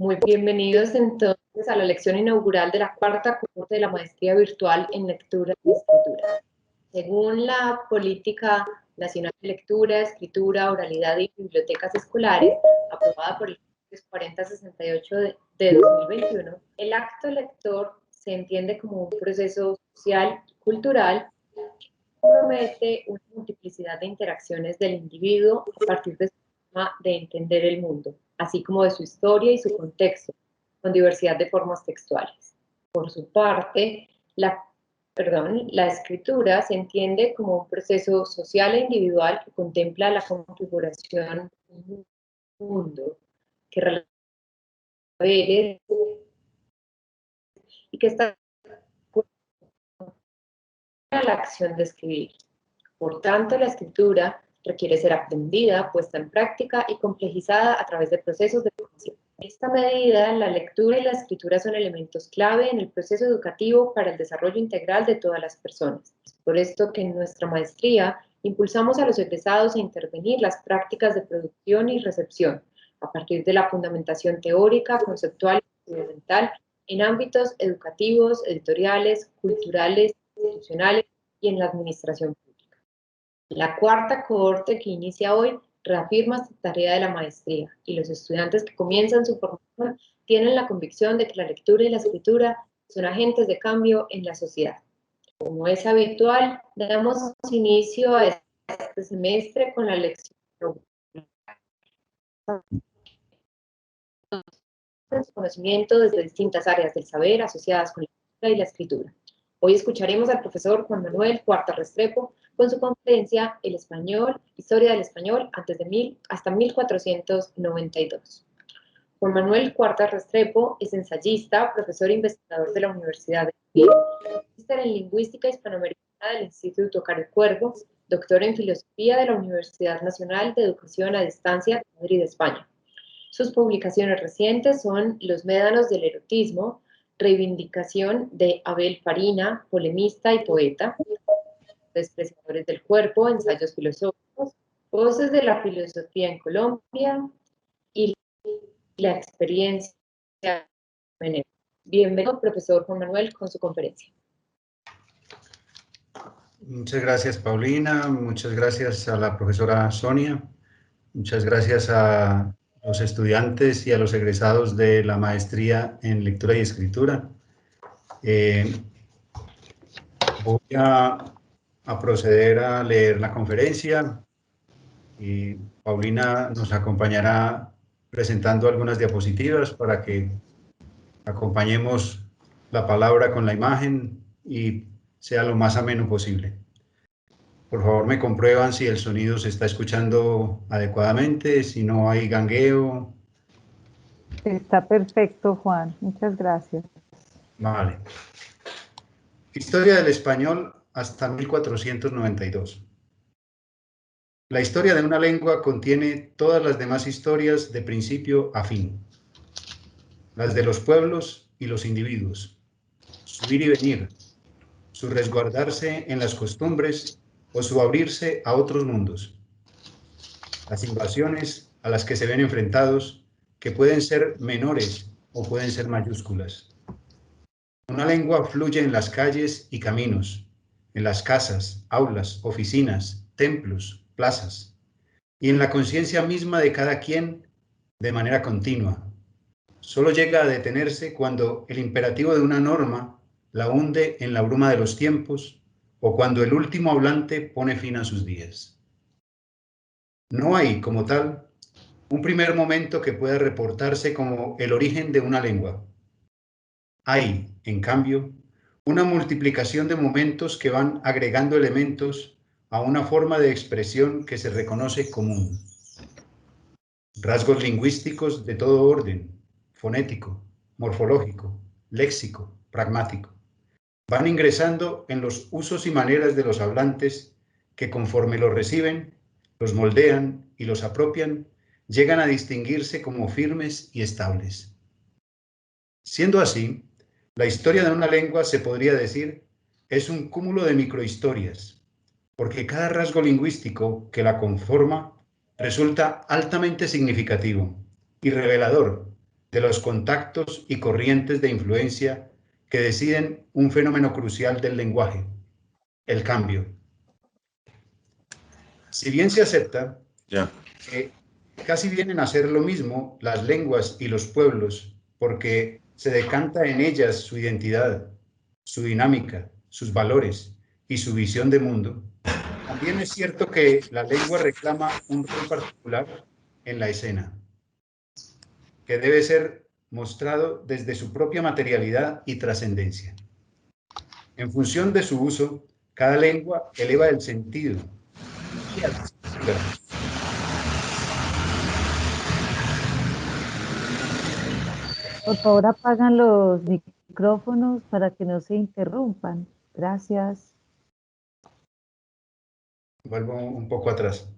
Muy bienvenidos entonces a la lección inaugural de la cuarta cohorte de la maestría virtual en lectura y escritura. Según la Política Nacional de Lectura, Escritura, Oralidad y Bibliotecas Escolares, aprobada por el Congreso 4068 de 2021, el acto lector se entiende como un proceso social y cultural que promete una multiplicidad de interacciones del individuo a partir de su forma de entender el mundo, así como de su historia y su contexto, con diversidad de formas textuales. Por su parte, la escritura se entiende como un proceso social e individual que contempla la configuración de un mundo que relaciona saberes y que está a la acción de escribir. Por tanto, la escritura requiere ser aprendida, puesta en práctica y complejizada a través de procesos de formación. En esta medida, la lectura y la escritura son elementos clave en el proceso educativo para el desarrollo integral de todas las personas. Es por esto que en nuestra maestría impulsamos a los egresados a intervenir las prácticas de producción y recepción a partir de la fundamentación teórica, conceptual y experimental en ámbitos educativos, editoriales, culturales, institucionales y en la administración pública. La cuarta cohorte que inicia hoy reafirma esta tarea de la maestría y los estudiantes que comienzan su formación tienen la convicción de que la lectura y la escritura son agentes de cambio en la sociedad. Como es habitual, damos inicio a este semestre con la lección de conocimiento desde distintas áreas del saber asociadas con la lectura y la escritura. Hoy escucharemos al profesor Juan Manuel Cuarta Restrepo con su conferencia El español, historia del español hasta 1492. Juan Manuel Cuarta Restrepo es ensayista, profesor e investigador de la Universidad de Madrid, magíster en lingüística hispanoamericana del Instituto Caro Cuervo, doctor en filosofía de la Universidad Nacional de Educación a Distancia de Madrid, España. Sus publicaciones recientes son Los médanos del erotismo, reivindicación de Abel Farina, polemista y poeta, Despreciadores del cuerpo, ensayos filosóficos, Voces de la filosofía en Colombia y la experiencia. Bienvenido, profesor Juan Manuel, con su conferencia. Muchas gracias, Paulina. Muchas gracias a la profesora Sonia. Muchas gracias a los estudiantes y a los egresados de la maestría en lectura y escritura. Voy a proceder a leer la conferencia y Paulina nos acompañará presentando algunas diapositivas para que acompañemos la palabra con la imagen y sea lo más ameno posible. Por favor, me comprueban si el sonido se está escuchando adecuadamente, si no hay gangueo. Está perfecto, Juan. Muchas gracias. Vale. Historia del español hasta 1492. La historia de una lengua contiene todas las demás historias de principio a fin. Las de los pueblos y los individuos. Su ir y venir. Su resguardarse en las costumbres o su abrirse a otros mundos. Las invasiones a las que se ven enfrentados, que pueden ser menores o pueden ser mayúsculas. Una lengua fluye en las calles y caminos, en las casas, aulas, oficinas, templos, plazas, y en la conciencia misma de cada quien de manera continua. Solo llega a detenerse cuando el imperativo de una norma la hunde en la bruma de los tiempos o cuando el último hablante pone fin a sus días. No hay, como tal, un primer momento que pueda reportarse como el origen de una lengua. Hay, en cambio, una multiplicación de momentos que van agregando elementos a una forma de expresión que se reconoce común. Rasgos lingüísticos de todo orden, fonético, morfológico, léxico, pragmático. Van ingresando en los usos y maneras de los hablantes que conforme los reciben, los moldean y los apropian, llegan a distinguirse como firmes y estables. Siendo así, la historia de una lengua, se podría decir, es un cúmulo de microhistorias, porque cada rasgo lingüístico que la conforma resulta altamente significativo y revelador de los contactos y corrientes de influencia que deciden un fenómeno crucial del lenguaje, el cambio. Si bien se acepta que casi vienen a ser lo mismo las lenguas y los pueblos, porque se decanta en ellas su identidad, su dinámica, sus valores y su visión de mundo, también es cierto que la lengua reclama un rol particular en la escena, que debe ser mostrado desde su propia materialidad y trascendencia. En función de su uso, cada lengua eleva el sentido. Por favor, apagan los micrófonos para que no se interrumpan. Gracias. Vuelvo un poco atrás.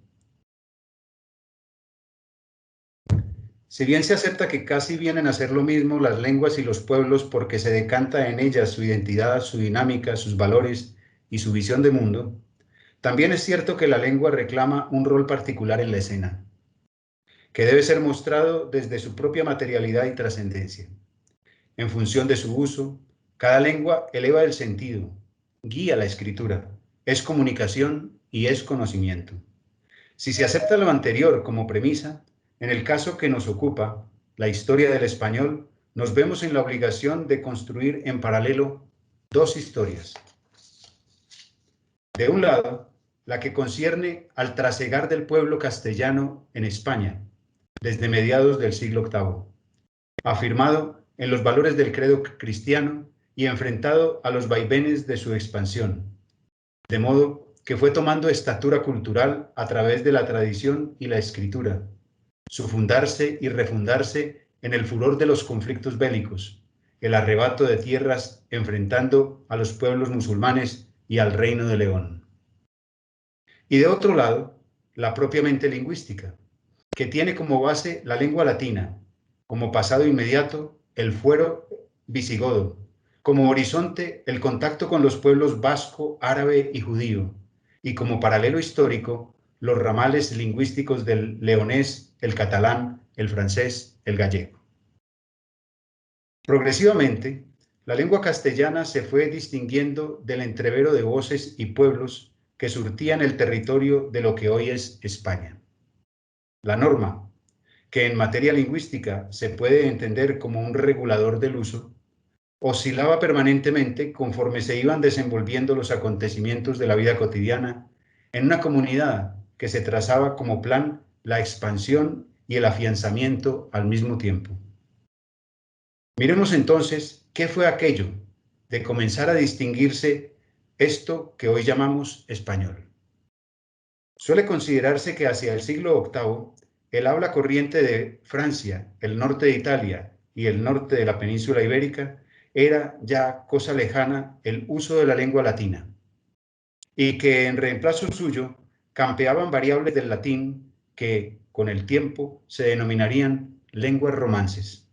Si bien se acepta que casi vienen a ser lo mismo las lenguas y los pueblos porque se decanta en ellas su identidad, su dinámica, sus valores y su visión de mundo, también es cierto que la lengua reclama un rol particular en la escena, que debe ser mostrado desde su propia materialidad y trascendencia. En función de su uso, cada lengua eleva el sentido, guía la escritura, es comunicación y es conocimiento. Si se acepta lo anterior como premisa, en el caso que nos ocupa, la historia del español, nos vemos en la obligación de construir en paralelo dos historias. De un lado, la que concierne al trasegar del pueblo castellano en España, desde mediados del siglo VIII, afirmado en los valores del credo cristiano y enfrentado a los vaivenes de su expansión, de modo que fue tomando estatura cultural a través de la tradición y la escritura, su fundarse y refundarse en el furor de los conflictos bélicos, el arrebato de tierras enfrentando a los pueblos musulmanes y al Reino de León. Y de otro lado, la propiamente lingüística, que tiene como base la lengua latina, como pasado inmediato el fuero visigodo, como horizonte el contacto con los pueblos vasco, árabe y judío, y como paralelo histórico los ramales lingüísticos del leonés, el catalán, el francés, el gallego. Progresivamente, la lengua castellana se fue distinguiendo del entrevero de voces y pueblos que surtían el territorio de lo que hoy es España. La norma, que en materia lingüística se puede entender como un regulador del uso, oscilaba permanentemente conforme se iban desenvolviendo los acontecimientos de la vida cotidiana en una comunidad que se trazaba como plan la expansión y el afianzamiento al mismo tiempo. Miremos entonces qué fue aquello de comenzar a distinguirse esto que hoy llamamos español. Suele considerarse que hacia el siglo VIII el habla corriente de Francia, el norte de Italia y el norte de la península ibérica era ya cosa lejana el uso de la lengua latina, y que en reemplazo suyo campeaban variables del latín que, con el tiempo, se denominarían lenguas romances.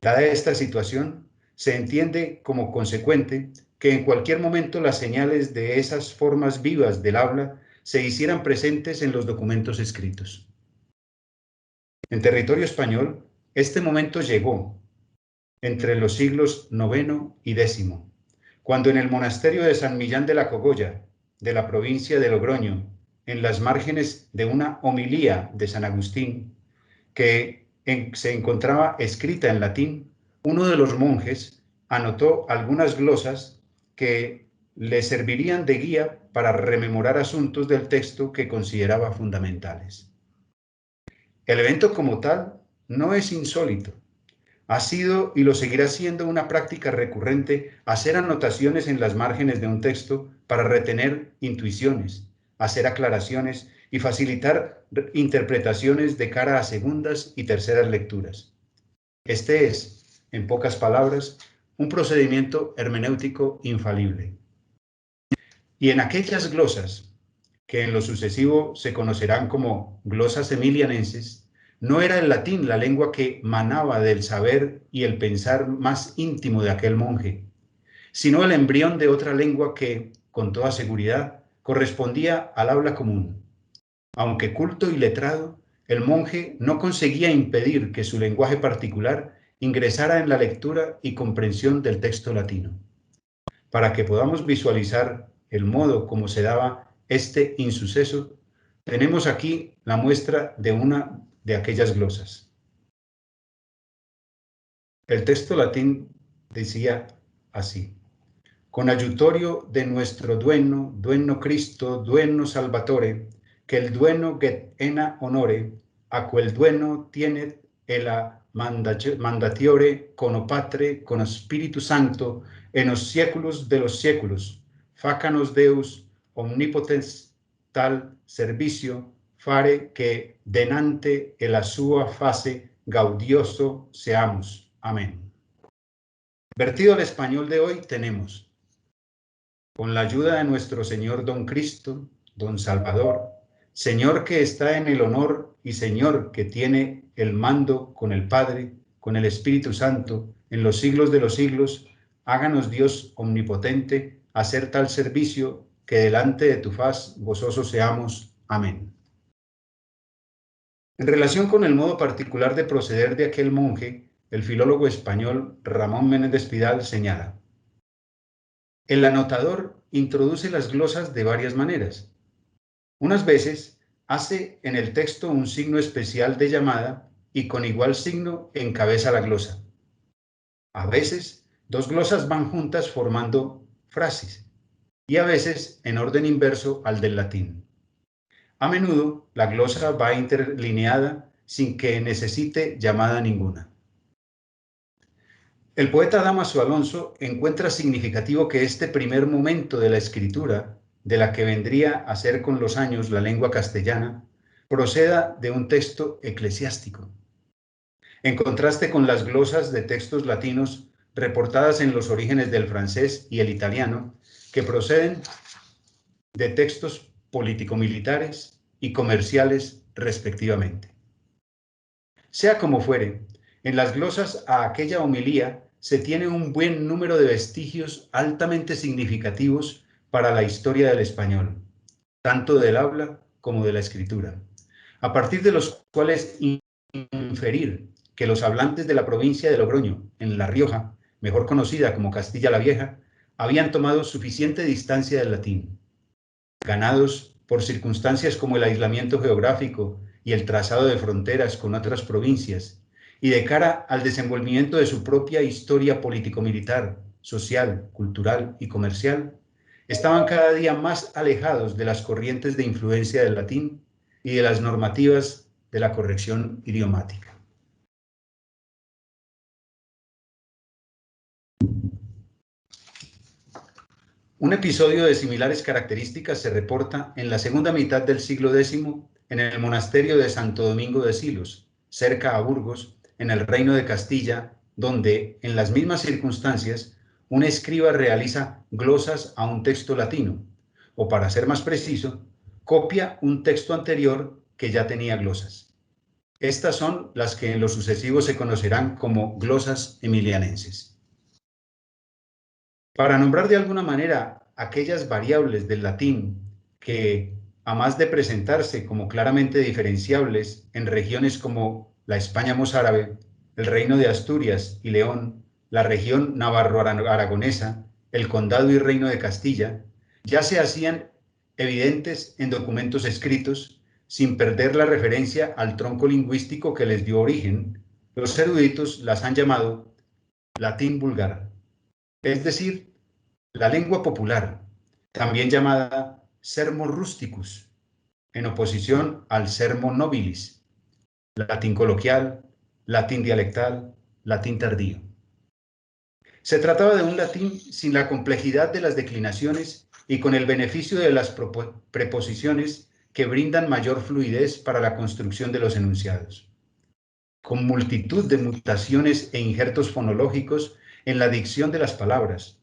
Dada esta situación, se entiende como consecuente que en cualquier momento las señales de esas formas vivas del habla se hicieran presentes en los documentos escritos. En territorio español, este momento llegó entre los siglos IX y X, cuando en el monasterio de San Millán de la Cogolla, de la provincia de Logroño, en las márgenes de una homilía de San Agustín, que se encontraba escrita en latín, uno de los monjes anotó algunas glosas que le servirían de guía para rememorar asuntos del texto que consideraba fundamentales. El evento como tal no es insólito. Ha sido y lo seguirá siendo una práctica recurrente hacer anotaciones en las márgenes de un texto para retener intuiciones, hacer aclaraciones y facilitar interpretaciones de cara a segundas y terceras lecturas. Este es, en pocas palabras, un procedimiento hermenéutico infalible. Y en aquellas glosas, que en lo sucesivo se conocerán como glosas emilianenses, no era el latín la lengua que manaba del saber y el pensar más íntimo de aquel monje, sino el embrión de otra lengua que, con toda seguridad, correspondía al habla común. Aunque culto y letrado, el monje no conseguía impedir que su lenguaje particular ingresara en la lectura y comprensión del texto latino. Para que podamos visualizar el modo como se daba este insuceso, tenemos aquí la muestra de una de aquellas glosas. El texto latín decía así: con ayutorio de nuestro dueno Cristo, dueno Salvatore, que el dueno get ena honore, a quel dueno tiene ela mandatiore con Patre, con Espíritu Santo, en los séculos de los séculos, facanos Deus, omnipotens tal servicio, fare que denante e la sua face gaudioso seamos. Amén. Vertido al español de hoy tenemos: con la ayuda de nuestro Señor Don Cristo, Don Salvador, Señor que está en el honor y Señor que tiene el mando con el Padre, con el Espíritu Santo, en los siglos de los siglos, háganos Dios omnipotente hacer tal servicio que delante de tu faz gozosos seamos. Amén. En relación con el modo particular de proceder de aquel monje, el filólogo español Ramón Menéndez Pidal señala: el anotador introduce las glosas de varias maneras. Unas veces hace en el texto un signo especial de llamada y con igual signo encabeza la glosa. A veces, dos glosas van juntas formando frases y a veces en orden inverso al del latín. A menudo, la glosa va interlineada sin que necesite llamada ninguna. El poeta Dámaso Alonso encuentra significativo que este primer momento de la escritura, de la que vendría a ser con los años la lengua castellana, proceda de un texto eclesiástico, en contraste con las glosas de textos latinos reportadas en los orígenes del francés y el italiano, que proceden de textos político-militares y comerciales respectivamente. Sea como fuere, en las glosas a aquella homilía se tiene un buen número de vestigios altamente significativos para la historia del español, tanto del habla como de la escritura, a partir de los cuales inferir que los hablantes de la provincia de Logroño, en La Rioja, mejor conocida como Castilla la Vieja, habían tomado suficiente distancia del latín, ganados por circunstancias como el aislamiento geográfico y el trazado de fronteras con otras provincias, y de cara al desenvolvimiento de su propia historia político-militar, social, cultural y comercial, estaban cada día más alejados de las corrientes de influencia del latín y de las normativas de la corrección idiomática. Un episodio de similares características se reporta en la segunda mitad del siglo X en el monasterio de Santo Domingo de Silos, cerca a Burgos, en el Reino de Castilla, donde, en las mismas circunstancias, un escriba realiza glosas a un texto latino, o para ser más preciso, copia un texto anterior que ya tenía glosas. Estas son las que en lo sucesivo se conocerán como glosas emilianenses. Para nombrar de alguna manera aquellas variables del latín que, a más de presentarse como claramente diferenciables en regiones como la España mozárabe, el Reino de Asturias y León, la región navarro-aragonesa, el Condado y Reino de Castilla, ya se hacían evidentes en documentos escritos, sin perder la referencia al tronco lingüístico que les dio origen, los eruditos las han llamado latín vulgar, es decir, la lengua popular, también llamada sermo rusticus, en oposición al sermo nobilis, latín coloquial, latín dialectal, latín tardío. Se trataba de un latín sin la complejidad de las declinaciones y con el beneficio de las preposiciones que brindan mayor fluidez para la construcción de los enunciados, con multitud de mutaciones e injertos fonológicos en la dicción de las palabras,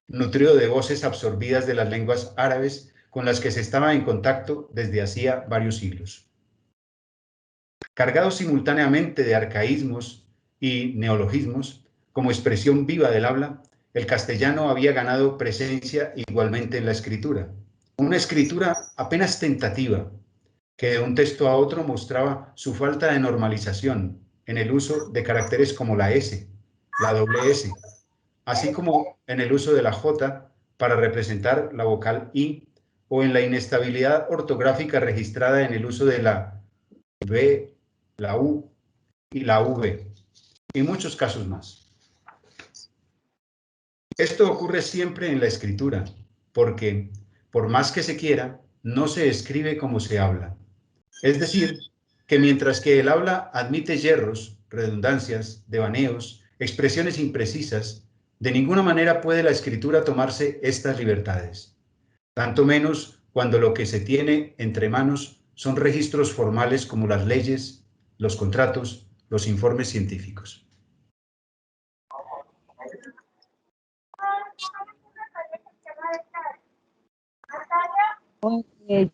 nutrido de voces absorbidas de las lenguas árabes con las que se estaba en contacto desde hacía varios siglos. Cargado simultáneamente de arcaísmos y neologismos, como expresión viva del habla, el castellano había ganado presencia igualmente en la escritura. Una escritura apenas tentativa, que de un texto a otro mostraba su falta de normalización en el uso de caracteres como la S, la doble S, así como en el uso de la J para representar la vocal I, o en la inestabilidad ortográfica registrada en el uso de la V, la U y la V, y muchos casos más. Esto ocurre siempre en la escritura, porque, por más que se quiera, no se escribe como se habla. Es decir, que mientras que el habla admite yerros, redundancias, devaneos, expresiones imprecisas, de ninguna manera puede la escritura tomarse estas libertades. Tanto menos cuando lo que se tiene entre manos son registros formales como las leyes, los contratos, los informes científicos.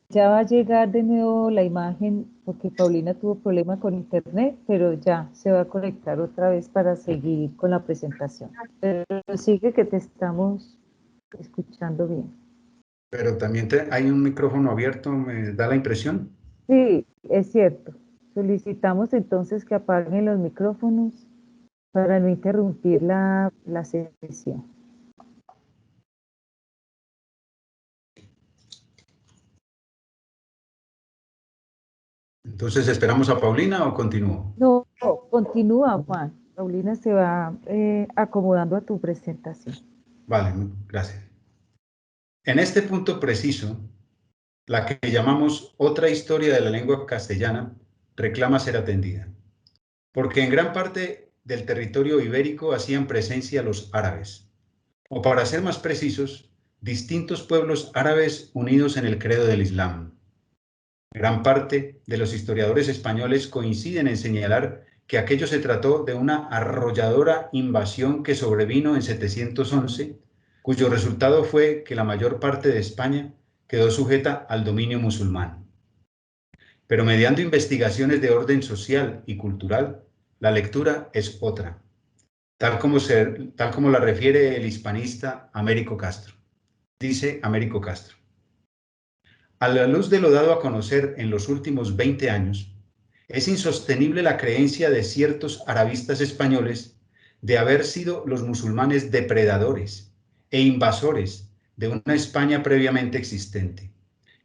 Ya va a llegar de nuevo la imagen porque Paulina tuvo problema con internet, pero ya se va a conectar otra vez para seguir con la presentación. Pero sigue que te estamos escuchando bien. Pero también hay un micrófono abierto, me da la impresión. Sí, es cierto. Solicitamos entonces que apaguen los micrófonos para no interrumpir la sesión. Entonces, ¿esperamos a Paulina o continúo? No, continúa, Juan. Paulina se va acomodando a tu presentación. Vale, gracias. En este punto preciso, la que llamamos otra historia de la lengua castellana reclama ser atendida, porque en gran parte del territorio ibérico hacían presencia los árabes, o para ser más precisos, distintos pueblos árabes unidos en el credo del Islam. Gran parte de los historiadores españoles coinciden en señalar que aquello se trató de una arrolladora invasión que sobrevino en 711, cuyo resultado fue que la mayor parte de España quedó sujeta al dominio musulmán. Pero mediante investigaciones de orden social y cultural, la lectura es otra, tal como la refiere el hispanista Américo Castro. Dice Américo Castro: a la luz de lo dado a conocer en los últimos 20 años, es insostenible la creencia de ciertos arabistas españoles de haber sido los musulmanes depredadores e invasores de una España previamente existente,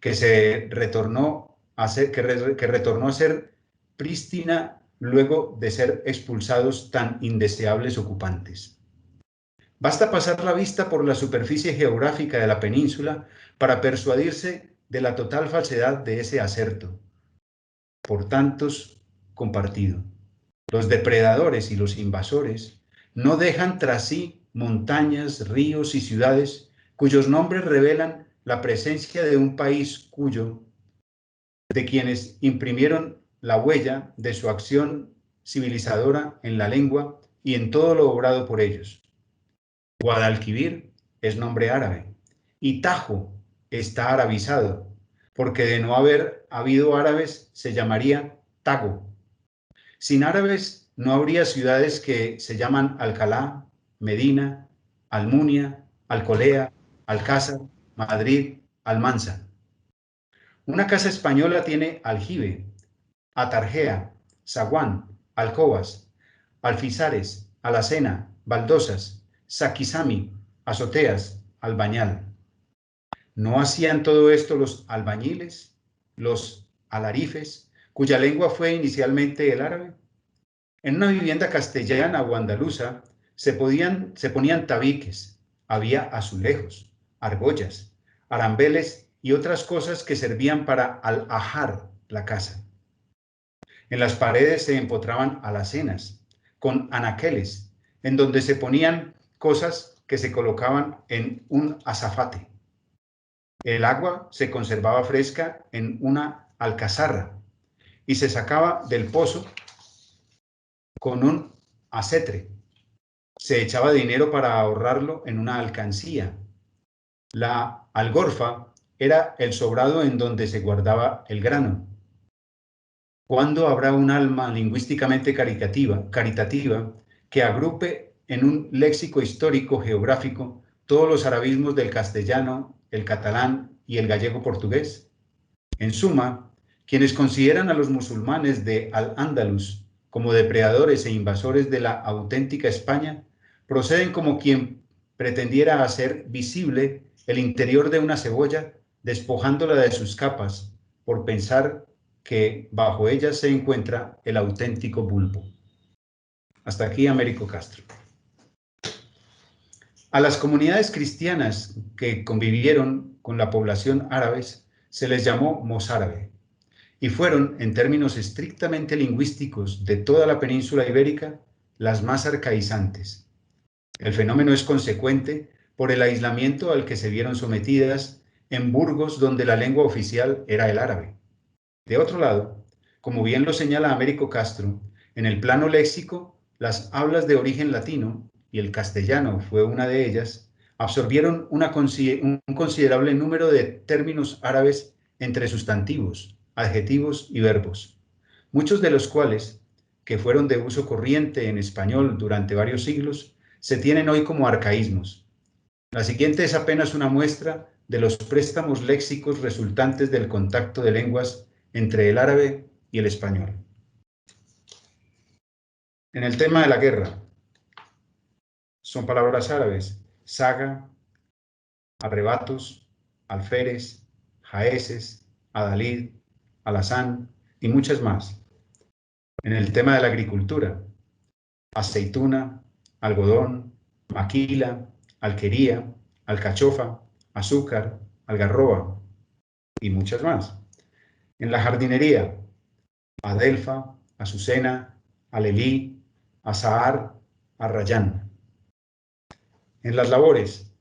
que retornó a ser prístina luego de ser expulsados tan indeseables ocupantes. Basta pasar la vista por la superficie geográfica de la península para persuadirse de la total falsedad de ese aserto, por tantos compartido. Los depredadores y los invasores no dejan tras sí montañas, ríos y ciudades cuyos nombres revelan la presencia de un país de quienes imprimieron la huella de su acción civilizadora en la lengua y en todo lo obrado por ellos. Guadalquivir es nombre árabe y Tajo está arabizado, porque de no haber habido árabes se llamaría Tago. Sin árabes no habría ciudades que se llaman Alcalá, Medina, Almunia, Alcolea, Alcázar, Madrid, Almansa. Una casa española tiene aljibe, atarjea, zaguán, alcobas, alfizares, alacena, baldosas, saquizami, azoteas, albañal. ¿No hacían todo esto los albañiles, los alarifes, cuya lengua fue inicialmente el árabe? En una vivienda castellana o andaluza se ponían tabiques, había azulejos, argollas, arambeles y otras cosas que servían para alajar la casa. En las paredes se empotraban alacenas, con anaqueles, en donde se ponían cosas que se colocaban en un azafate. El agua se conservaba fresca en una alcazarra y se sacaba del pozo con un acetre. Se echaba dinero para ahorrarlo en una alcancía. La algorfa era el sobrado en donde se guardaba el grano. ¿Cuándo habrá un alma lingüísticamente caritativa que agrupe en un léxico histórico geográfico todos los arabismos del castellano, el catalán y el gallego portugués? En suma, Quienes consideran a los musulmanes de Al-Ándalus como depredadores e invasores de la auténtica España, proceden como quien pretendiera hacer visible el interior de una cebolla, despojándola de sus capas, por pensar que bajo ellas se encuentra el auténtico bulbo. Hasta aquí Américo Castro. A las comunidades cristianas que convivieron con la población árabes se les llamó mozárabe y fueron, en términos estrictamente lingüísticos de toda la península ibérica, las más arcaizantes. El fenómeno es consecuente por el aislamiento al que se vieron sometidas en Burgos, donde la lengua oficial era el árabe. De otro lado, como bien lo señala Américo Castro, en el plano léxico, las hablas de origen latino, y el castellano fue una de ellas, absorbieron un considerable número de términos árabes entre sustantivos, adjetivos y verbos, muchos de los cuales, que fueron de uso corriente en español durante varios siglos, se tienen hoy como arcaísmos. La siguiente es apenas una muestra de los préstamos léxicos resultantes del contacto de lenguas entre el árabe y el español. En el tema de la guerra, son palabras árabes: saga, arrebatos, alférez, jaeces, adalid, alazán y muchas más. En el tema de la agricultura, aceituna, algodón, maquila, alquería, alcachofa, azúcar, algarroba y muchas más. En la jardinería, adelfa, azucena, alelí, azahar, arrayán. En las labores,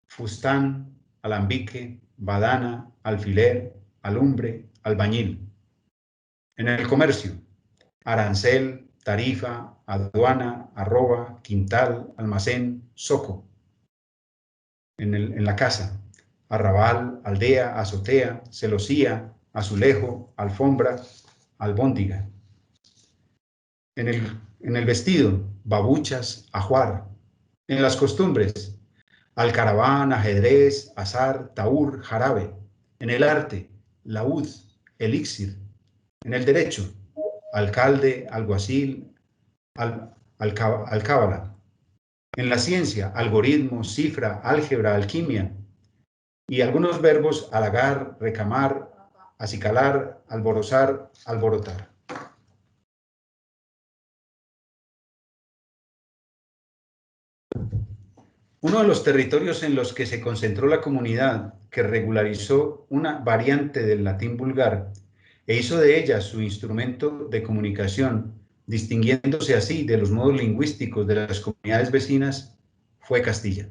fustán, alambique, badana, alfiler, alumbre, albañil. En el comercio, arancel, tarifa, aduana, arroba, quintal, almacén, zoco. En la casa, arrabal, aldea, azotea, celosía, azulejo, alfombra, albóndiga. En el vestido, babuchas, ajuar. En las costumbres, alcaraván, ajedrez, azar, taur, jarabe. En el arte, laúd, elixir. En el derecho, alcalde, alguacil, alcábala. En la ciencia, algoritmo, cifra, álgebra, alquimia. Y algunos verbos: halagar, recamar, acicalar, alborozar, alborotar. Uno de los territorios en los que se concentró la comunidad, que regularizó una variante del latín vulgar e hizo de ella su instrumento de comunicación, distinguiéndose así de los modos lingüísticos de las comunidades vecinas, fue Castilla,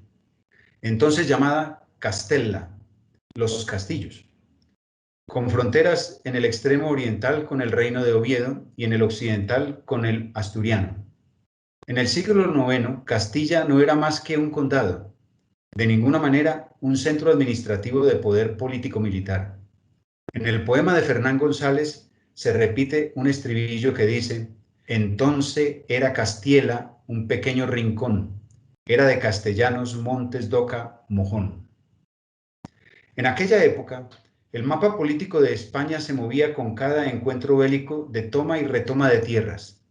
entonces llamada Castella, los castillos, con fronteras en el extremo oriental con el reino de Oviedo y en el occidental con el asturiano. En el siglo IX, Castilla no era más que un condado, de ninguna manera un centro administrativo de poder político-militar. En el poema de Fernán González se repite un estribillo que dice: entonces era Castiela un pequeño rincón, era de castellanos montes d'oca mojón. En aquella época, el mapa político de España se movía con cada encuentro bélico de toma y retoma de tierras,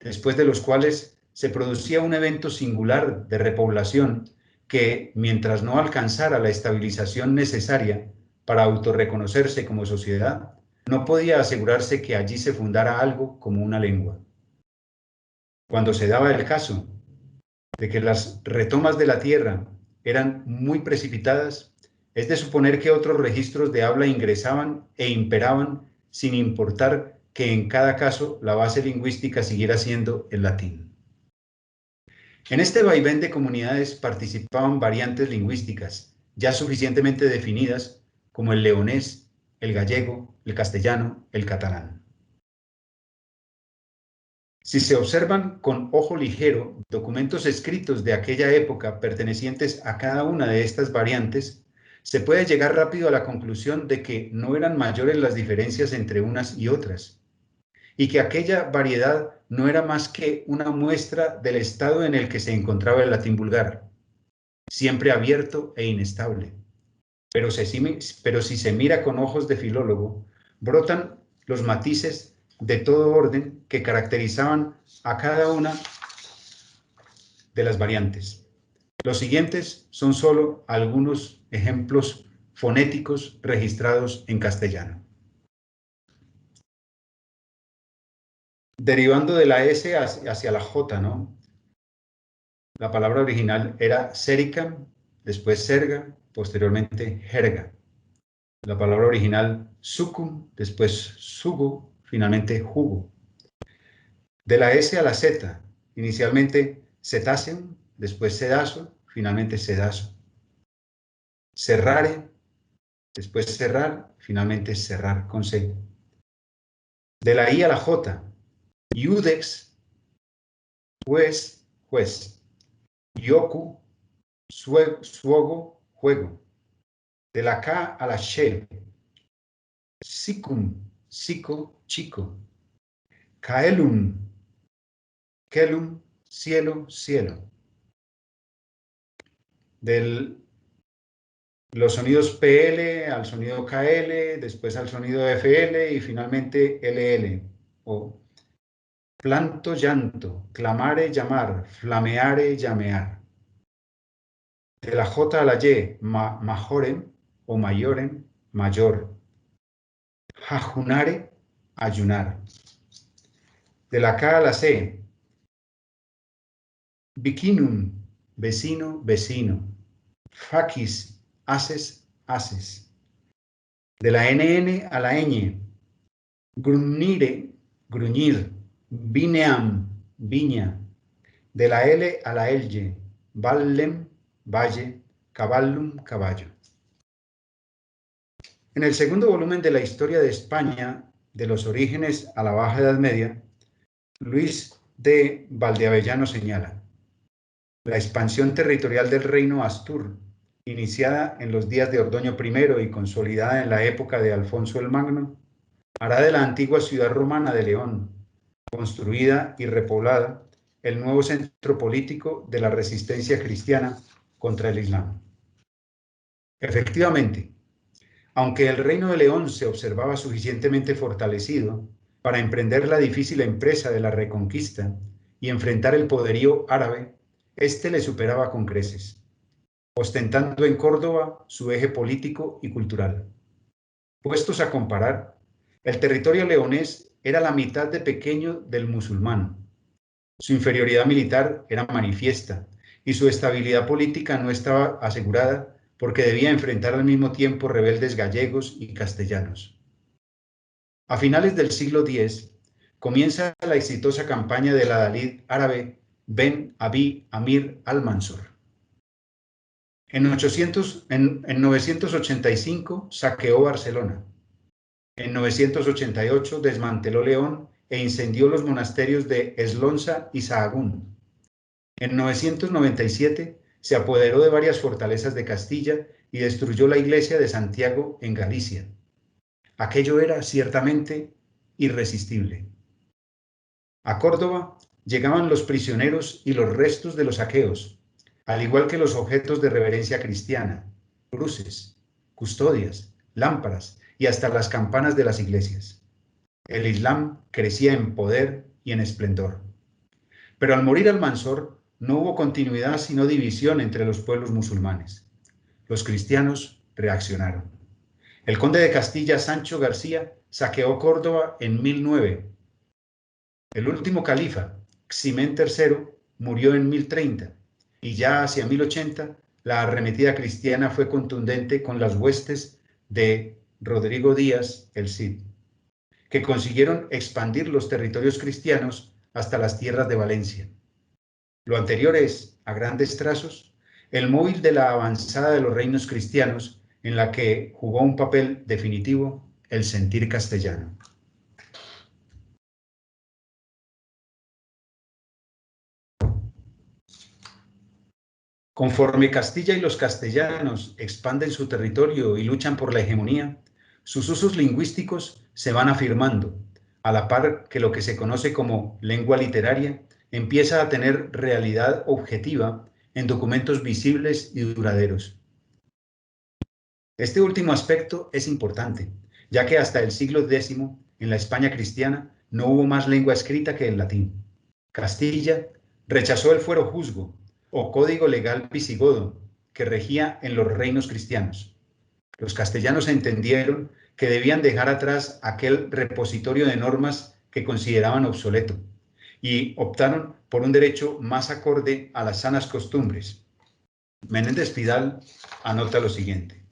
después de los cuales se producía un evento singular de repoblación que, mientras no alcanzara la estabilización necesaria para autorreconocerse como sociedad, no podía asegurarse que allí se fundara algo como una lengua. Cuando se daba el caso de que las retomas de la tierra eran muy precipitadas, es de suponer que otros registros de habla ingresaban e imperaban, sin importar que en cada caso la base lingüística siguiera siendo el latín. En este vaivén de comunidades participaban variantes lingüísticas ya suficientemente definidas, como el leonés, el gallego, el castellano, el catalán. Si se observan con ojo ligero documentos escritos de aquella época pertenecientes a cada una de estas variantes, se puede llegar rápido a la conclusión de que no eran mayores las diferencias entre unas y otras, y que aquella variedad no era más que una muestra del estado en el que se encontraba el latín vulgar, siempre abierto e inestable. Pero si se mira con ojos de filólogo, brotan los matices de todo orden que caracterizaban a cada una de las variantes. Los siguientes son solo algunos ejemplos fonéticos registrados en castellano. Derivando de la S hacia la J, ¿no? La palabra original era sericam, después serga, posteriormente jerga. La palabra original sucum, después sugo, finalmente jugo. De la S a la Z, inicialmente cetáceum, después sedazo, finalmente sedazo. Cerrare, después cerrar, finalmente cerrar con C. De la I a la J, iudex, juez, juez. Yoku, suogo, juego. De la K a la She, sicum, sico, chico. Caelum, kelum, cielo, cielo. Los sonidos PL al sonido KL, después al sonido FL y finalmente LL. O planto, llanto, clamare, llamar, flameare, llamear. De la J a la Y, majorem o mayorem, mayor. Jajunare, ayunar. De la K a la C, vicinum, vecino, vecino. Facis, haces, haces. De la NN a la ñ, gruñire, gruñir. Vineam, viña. De la L a la Ly, vallem, valle. Caballum, caballo. En el segundo volumen de la historia de España, de los orígenes a la Baja Edad Media, Luis de Valdeavellano señala: la expansión territorial del reino Astur, iniciada en los días de Ordoño I y consolidada en la época de Alfonso el Magno, hará de la antigua ciudad romana de León, construida y repoblada, el nuevo centro político de la resistencia cristiana contra el Islam. Efectivamente, aunque el reino de León se observaba suficientemente fortalecido para emprender la difícil empresa de la reconquista y enfrentar el poderío árabe, éste le superaba con creces, ostentando en Córdoba su eje político y cultural. Puestos a comparar, el territorio leonés era la mitad de pequeño del musulmán. Su inferioridad militar era manifiesta y su estabilidad política no estaba asegurada porque debía enfrentar al mismo tiempo rebeldes gallegos y castellanos. A finales del siglo X, comienza la exitosa campaña del adalid árabe Ben Abi Amir al-Mansur. En 985 saqueó Barcelona. En 988 desmanteló León e incendió los monasterios de Eslonza y Sahagún. En 997 se apoderó de varias fortalezas de Castilla y destruyó la iglesia de Santiago en Galicia. Aquello era ciertamente irresistible. A Córdoba llegaban los prisioneros y los restos de los aqueos, al igual que los objetos de reverencia cristiana, cruces, custodias, lámparas y hasta las campanas de las iglesias. El Islam crecía en poder y en esplendor. Pero al morir Almanzor, no hubo continuidad sino división entre los pueblos musulmanes. Los cristianos reaccionaron. El conde de Castilla, Sancho García, saqueó Córdoba en 1009. El último califa, Ximén III, murió en 1030, y ya hacia 1080 la arremetida cristiana fue contundente con las huestes de Rodrigo Díaz el Cid, que consiguieron expandir los territorios cristianos hasta las tierras de Valencia. Lo anterior es, a grandes trazos, el móvil de la avanzada de los reinos cristianos en la que jugó un papel definitivo el sentir castellano. Conforme Castilla y los castellanos expanden su territorio y luchan por la hegemonía, sus usos lingüísticos se van afirmando, a la par que lo que se conoce como lengua literaria empieza a tener realidad objetiva en documentos visibles y duraderos. Este último aspecto es importante, ya que hasta el siglo X en la España cristiana, no hubo más lengua escrita que el latín. Castilla rechazó el fuero juzgo, o código legal visigodo, que regía en los reinos cristianos. Los castellanos entendieron que debían dejar atrás aquel repositorio de normas que consideraban obsoleto y optaron por un derecho más acorde a las sanas costumbres. Menéndez Pidal anota lo siguiente: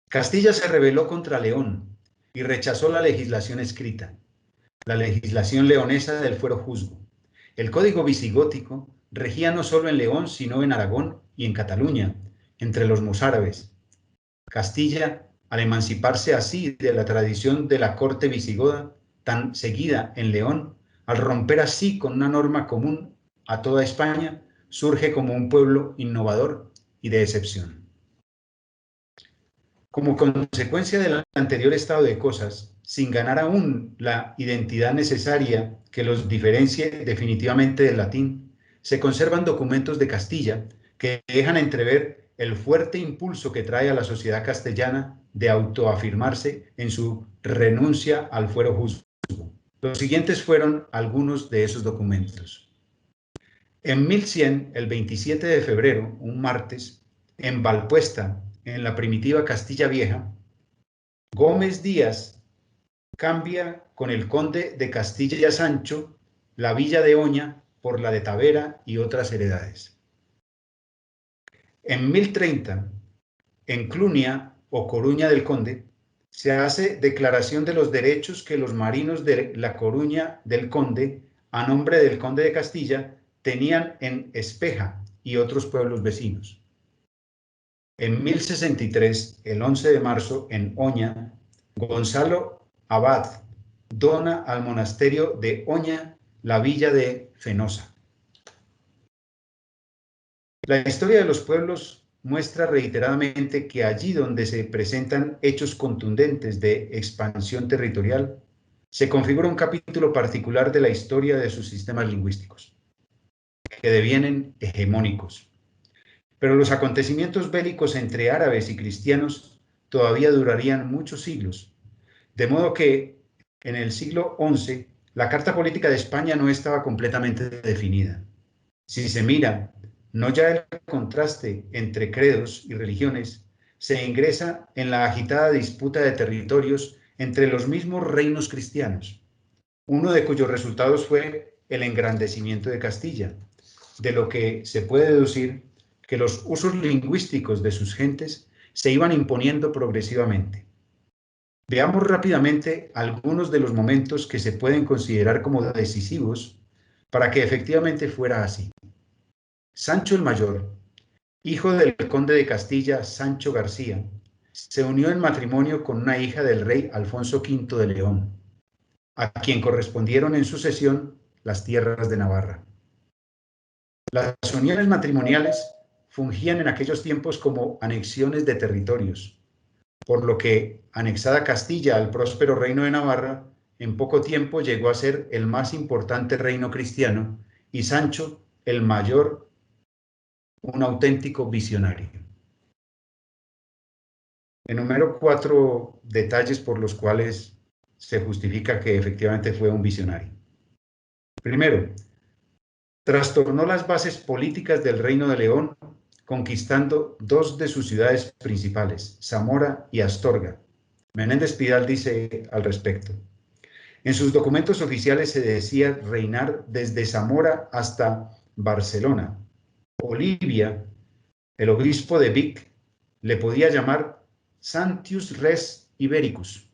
Castilla se rebeló contra León y rechazó la legislación escrita, la legislación leonesa del fuero juzgo. El código visigótico regía no solo en León, sino en Aragón y en Cataluña, entre los mozárabes. Castilla, al emanciparse así de la tradición de la corte visigoda, tan seguida en León, al romper así con una norma común a toda España, surge como un pueblo innovador y de excepción. Como consecuencia del anterior estado de cosas, sin ganar aún la identidad necesaria que los diferencie definitivamente del latín, se conservan documentos de Castilla que dejan entrever el fuerte impulso que trae a la sociedad castellana de autoafirmarse en su renuncia al fuero juzgo. Los siguientes fueron algunos de esos documentos. En 1100, el 27 de febrero, un martes, en Valpuesta, en la primitiva Castilla Vieja, Gómez Díaz cambia con el conde de Castilla Sancho la villa de Oña por la de Tavera y otras heredades. En 1030, en Clunia o Coruña del Conde, se hace declaración de los derechos que los marinos de la Coruña del Conde, a nombre del conde de Castilla, tenían en Espeja y otros pueblos vecinos. En 1063, el 11 de marzo, en Oña, Gonzalo Abad dona al monasterio de Oña la villa de Fenosa. La historia de los pueblos muestra reiteradamente que allí donde se presentan hechos contundentes de expansión territorial, se configura un capítulo particular de la historia de sus sistemas lingüísticos, que devienen hegemónicos. Pero los acontecimientos bélicos entre árabes y cristianos todavía durarían muchos siglos, de modo que en el siglo XI la carta política de España no estaba completamente definida. Si se mira no ya el contraste entre credos y religiones, se ingresa en la agitada disputa de territorios entre los mismos reinos cristianos, uno de cuyos resultados fue el engrandecimiento de Castilla, de lo que se puede deducir que los usos lingüísticos de sus gentes se iban imponiendo progresivamente. Veamos rápidamente algunos de los momentos que se pueden considerar como decisivos para que efectivamente fuera así. Sancho el Mayor, hijo del conde de Castilla, Sancho García, se unió en matrimonio con una hija del rey Alfonso V de León, a quien correspondieron en sucesión las tierras de Navarra. Las uniones matrimoniales fungían en aquellos tiempos como anexiones de territorios, por lo que, anexada Castilla al próspero reino de Navarra, en poco tiempo llegó a ser el más importante reino cristiano y Sancho el Mayor, un auténtico visionario. Enumero 4 detalles por los cuales se justifica que efectivamente fue un visionario. Primero, trastornó las bases políticas del Reino de León, conquistando 2 de sus ciudades principales, Zamora y Astorga. Menéndez Pidal dice al respecto: en sus documentos oficiales se decía reinar desde Zamora hasta Barcelona. Olivia, el obispo de Vic, le podía llamar Santius Res Ibericus.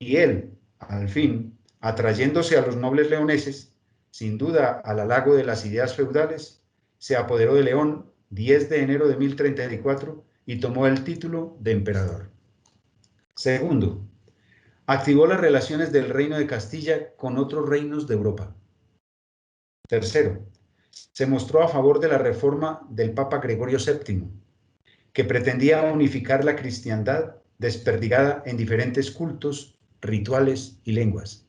Y él, al fin, atrayéndose a los nobles leoneses, sin duda al halago de las ideas feudales, se apoderó de León 10 de enero de 1034 y tomó el título de emperador. Segundo, activó las relaciones del reino de Castilla con otros reinos de Europa. Tercero, se mostró a favor de la reforma del Papa Gregorio VII, que pretendía unificar la cristiandad desperdigada en diferentes cultos, rituales y lenguas.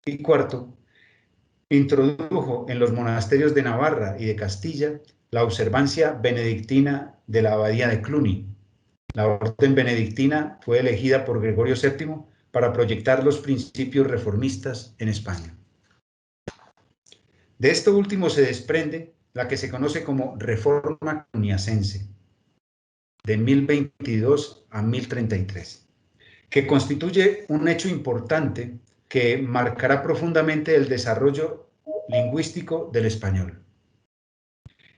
Y cuarto, introdujo en los monasterios de Navarra y de Castilla la observancia benedictina de la abadía de Cluny. La orden benedictina fue elegida por Gregorio VII para proyectar los principios reformistas en España. De esto último se desprende la que se conoce como Reforma Cluniacense, de 1022 a 1033, que constituye un hecho importante que marcará profundamente el desarrollo lingüístico del español.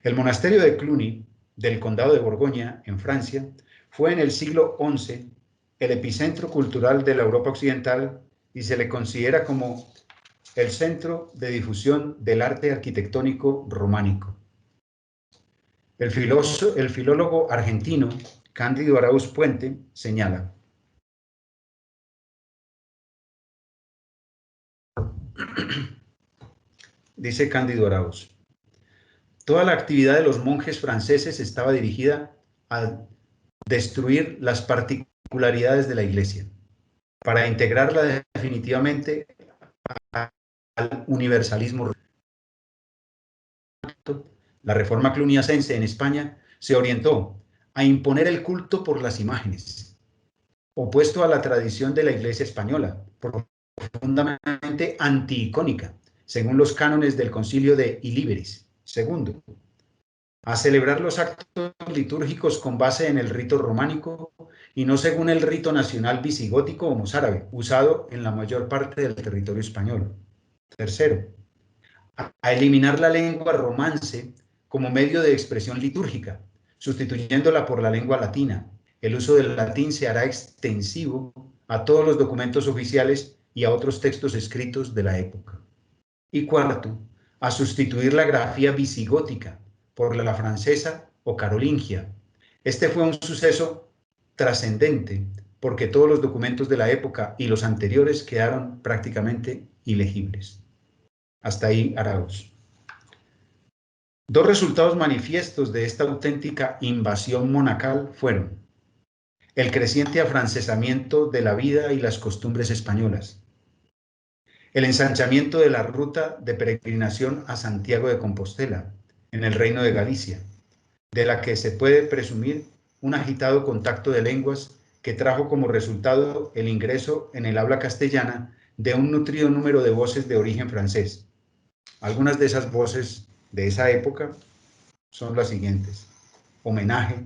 El monasterio de Cluny, del condado de Borgoña, en Francia, fue en el siglo XI el epicentro cultural de la Europa occidental y se le considera como el centro de difusión del arte arquitectónico románico. El filólogo argentino Cándido Arauz Puente señala: dice Cándido Arauz, toda la actividad de los monjes franceses estaba dirigida a destruir las particularidades de la Iglesia, para integrarla definitivamente al universalismo. La Reforma Cluniacense en España se orientó a imponer el culto por las imágenes, opuesto a la tradición de la Iglesia española, profundamente antiicónica, según los cánones del Concilio de Ilíberis. Segundo, a celebrar los actos litúrgicos con base en el rito románico y no según el rito nacional visigótico o mozárabe, usado en la mayor parte del territorio español. Tercero, a eliminar la lengua romance como medio de expresión litúrgica, sustituyéndola por la lengua latina. El uso del latín se hará extensivo a todos los documentos oficiales y a otros textos escritos de la época. Y cuarto, a sustituir la grafía visigótica por la francesa o carolingia. Este fue un suceso trascendente porque todos los documentos de la época y los anteriores quedaron prácticamente ilegibles. Hasta ahí Arauz. Dos resultados manifiestos de esta auténtica invasión monacal fueron el creciente afrancesamiento de la vida y las costumbres españolas, el ensanchamiento de la ruta de peregrinación a Santiago de Compostela, en el Reino de Galicia, de la que se puede presumir un agitado contacto de lenguas que trajo como resultado el ingreso en el habla castellana de un nutrido número de voces de origen francés. Algunas de esas voces de esa época son las siguientes: homenaje,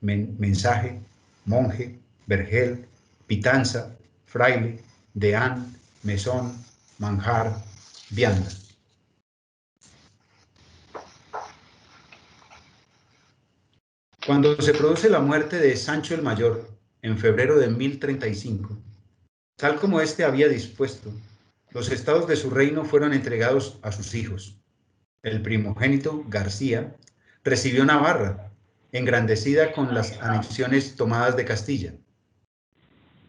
mensaje, monje, vergel, pitanza, fraile, deán, mesón, manjar, vianda. Cuando se produce la muerte de Sancho el Mayor en febrero de 1035, tal como éste había dispuesto, los estados de su reino fueron entregados a sus hijos. El primogénito, García, recibió Navarra, engrandecida con las anexiones tomadas de Castilla.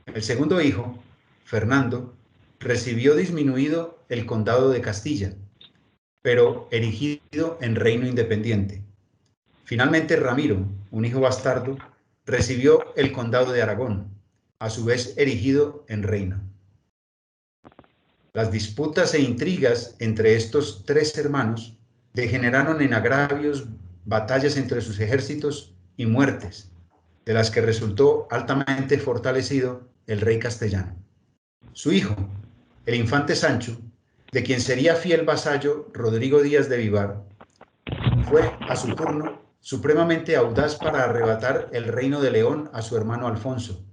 El segundo hijo, Fernando, recibió disminuido el condado de Castilla, pero erigido en reino independiente. Finalmente, Ramiro, un hijo bastardo, recibió el condado de Aragón, a su vez erigido en reino. Las disputas e intrigas entre estos tres hermanos degeneraron en agravios, batallas entre sus ejércitos y muertes, de las que resultó altamente fortalecido el rey castellano. Su hijo, el infante Sancho, de quien sería fiel vasallo Rodrigo Díaz de Vivar, fue a su turno supremamente audaz para arrebatar el reino de León a su hermano Alfonso,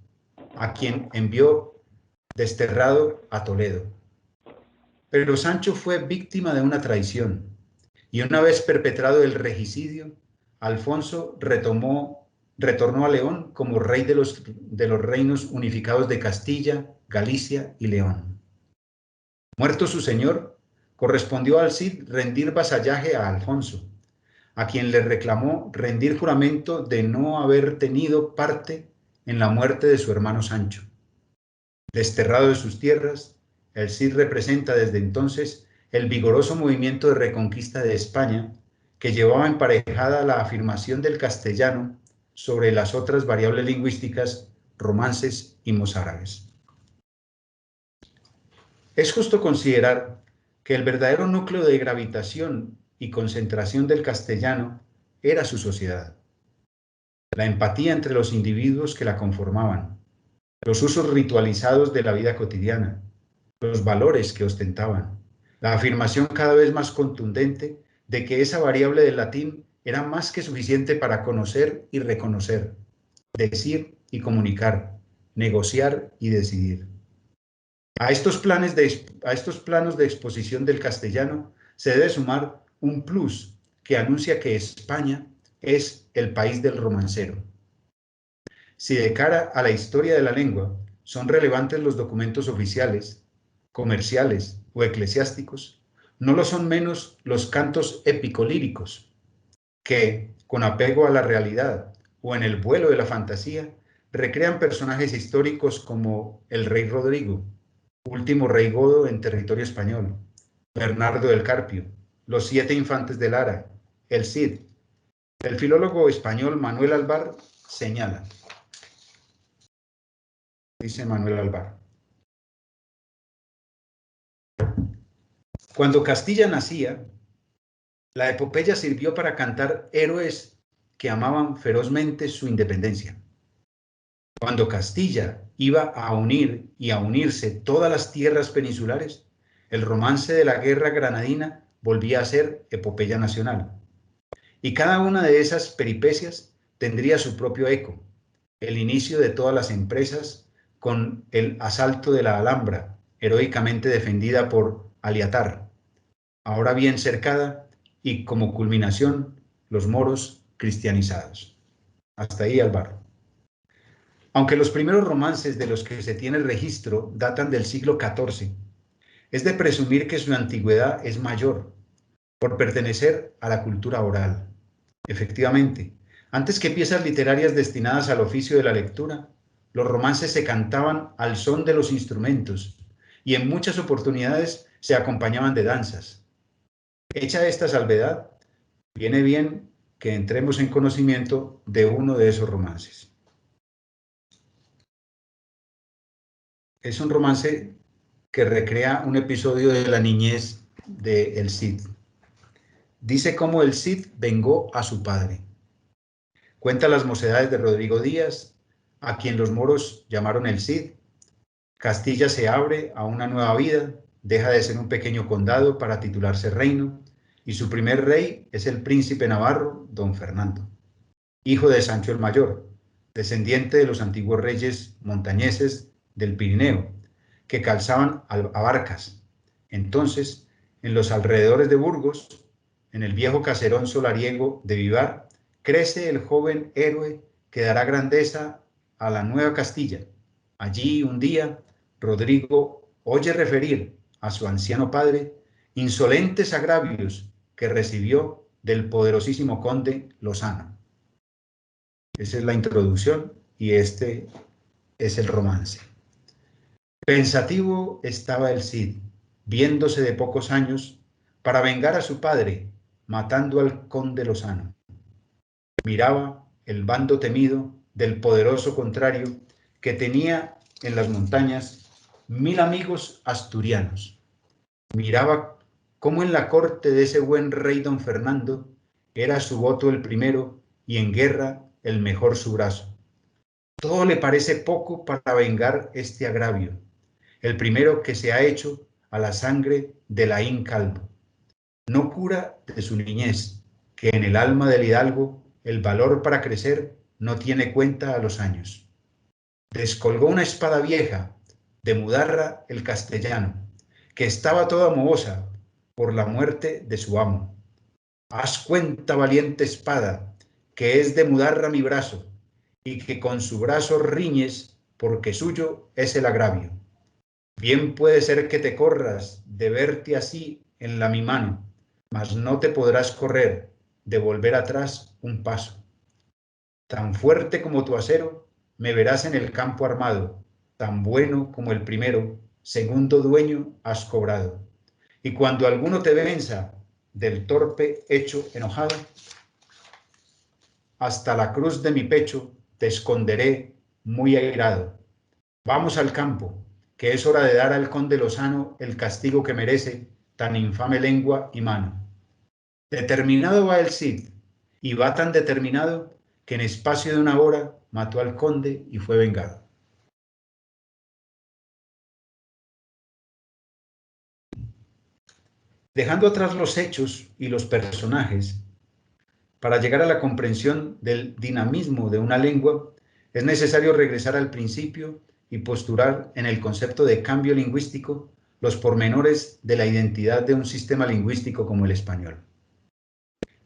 a quien envió desterrado a Toledo. Pero Sancho fue víctima de una traición, y una vez perpetrado el regicidio, Alfonso retornó a León como rey de los reinos unificados de Castilla, Galicia y León. Muerto su señor, correspondió al Cid rendir vasallaje a Alfonso, a quien le reclamó rendir juramento de no haber tenido parte en la muerte de su hermano Sancho. Desterrado de sus tierras, el Cid representa desde entonces el vigoroso movimiento de reconquista de España, que llevaba emparejada la afirmación del castellano sobre las otras variables lingüísticas, romances y mozárabes. Es justo considerar que el verdadero núcleo de gravitación y concentración del castellano era su sociedad, la empatía entre los individuos que la conformaban, los usos ritualizados de la vida cotidiana, los valores que ostentaban, la afirmación cada vez más contundente de que esa variable del latín era más que suficiente para conocer y reconocer, decir y comunicar, negociar y decidir. A estos planos de exposición del castellano se debe sumar un plus que anuncia que España es el país del romancero. Si de cara a la historia de la lengua son relevantes los documentos oficiales, comerciales o eclesiásticos, no lo son menos los cantos épico-líricos, que, con apego a la realidad o en el vuelo de la fantasía, recrean personajes históricos como el rey Rodrigo, último rey godo en territorio español, Bernardo del Carpio, los 7 infantes de Lara, el Cid. El filólogo español Manuel Alvar señala, dice Manuel Alvar: cuando Castilla nacía, la epopeya sirvió para cantar héroes que amaban ferozmente su independencia. Cuando Castilla iba a unir y a unirse todas las tierras peninsulares, el romance de la guerra granadina volvía a ser epopeya nacional. Y cada una de esas peripecias tendría su propio eco, el inicio de todas las empresas con el asalto de la Alhambra, heroicamente defendida por Aliatar, ahora bien cercada, y como culminación, los moros cristianizados. Hasta ahí, Álvaro. Aunque los primeros romances de los que se tiene registro datan del siglo XIV, es de presumir que su antigüedad es mayor, por pertenecer a la cultura oral. Efectivamente, antes que piezas literarias destinadas al oficio de la lectura, los romances se cantaban al son de los instrumentos y en muchas oportunidades se acompañaban de danzas. Hecha esta salvedad, viene bien que entremos en conocimiento de uno de esos romances. Es un romance que recrea un episodio de la niñez de el Cid. Dice cómo el Cid vengó a su padre. Cuenta las mocedades de Rodrigo Díaz, a quien los moros llamaron el Cid. Castilla se abre a una nueva vida, deja de ser un pequeño condado para titularse reino, y su primer rey es el príncipe navarro, don Fernando, hijo de Sancho el Mayor, descendiente de los antiguos reyes montañeses del Pirineo, que calzaban abarcas. Entonces, en los alrededores de Burgos, en el viejo caserón solariego de Vivar, crece el joven héroe que dará grandeza a la nueva Castilla. Allí, un día, Rodrigo oye referir a su anciano padre insolentes agravios que recibió del poderosísimo conde Lozano. Esa es la introducción y este es el romance. Pensativo estaba el Cid, viéndose de pocos años, para vengar a su padre, matando al conde Lozano. Miraba el bando temido del poderoso contrario que tenía en las montañas 1000 amigos asturianos. Miraba cómo en la corte de ese buen rey don Fernando era su voto el primero y en guerra el mejor su brazo. Todo le parece poco para vengar este agravio, el primero que se ha hecho a la sangre de Laín Calvo. No cura de su niñez, que en el alma del hidalgo el valor para crecer no tiene cuenta a los años. Descolgó una espada vieja, de Mudarra el castellano, que estaba toda mohosa por la muerte de su amo. Haz cuenta, valiente espada, que es de Mudarra mi brazo, y que con su brazo riñes, porque suyo es el agravio. Bien puede ser que te corras de verte así en la mi mano, mas no te podrás correr de volver atrás un paso. Tan fuerte como tu acero, me verás en el campo armado, tan bueno como el primero, segundo dueño has cobrado. Y cuando alguno te venza del torpe hecho enojado, hasta la cruz de mi pecho te esconderé muy airado. Vamos al campo, que es hora de dar al conde Lozano el castigo que merece tan infame lengua y mano. Determinado va el Cid, y va tan determinado que en espacio de una hora mató al conde y fue vengado. Dejando atrás los hechos y los personajes, para llegar a la comprensión del dinamismo de una lengua, es necesario regresar al principio y postular en el concepto de cambio lingüístico los pormenores de la identidad de un sistema lingüístico como el español.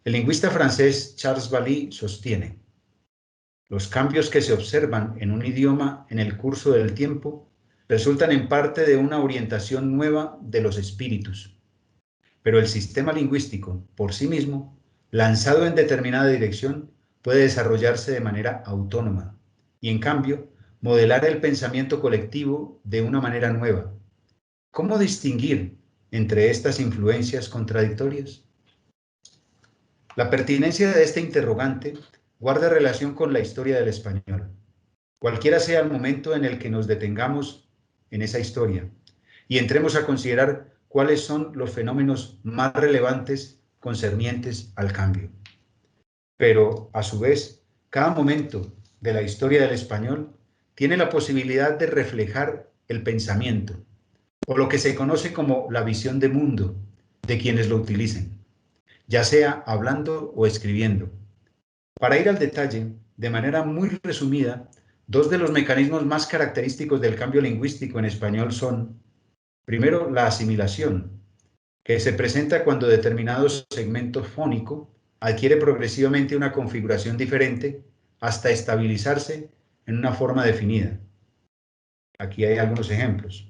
El lingüista francés Charles Bailly sostiene: los cambios que se observan en un idioma en el curso del tiempo resultan en parte de una orientación nueva de los espíritus, pero el sistema lingüístico, por sí mismo, lanzado en determinada dirección, puede desarrollarse de manera autónoma y, en cambio, modelar el pensamiento colectivo de una manera nueva. ¿Cómo distinguir entre estas influencias contradictorias? La pertinencia de este interrogante guarda relación con la historia del español, cualquiera sea el momento en el que nos detengamos en esa historia y entremos a considerar cuáles son los fenómenos más relevantes concernientes al cambio. Pero, a su vez, cada momento de la historia del español tiene la posibilidad de reflejar el pensamiento, o lo que se conoce como la visión de mundo, de quienes lo utilicen, ya sea hablando o escribiendo. Para ir al detalle, de manera muy resumida, dos de los mecanismos más característicos del cambio lingüístico en español son: primero, la asimilación, que se presenta cuando determinado segmento fónico adquiere progresivamente una configuración diferente hasta estabilizarse en una forma definida. Aquí hay algunos ejemplos.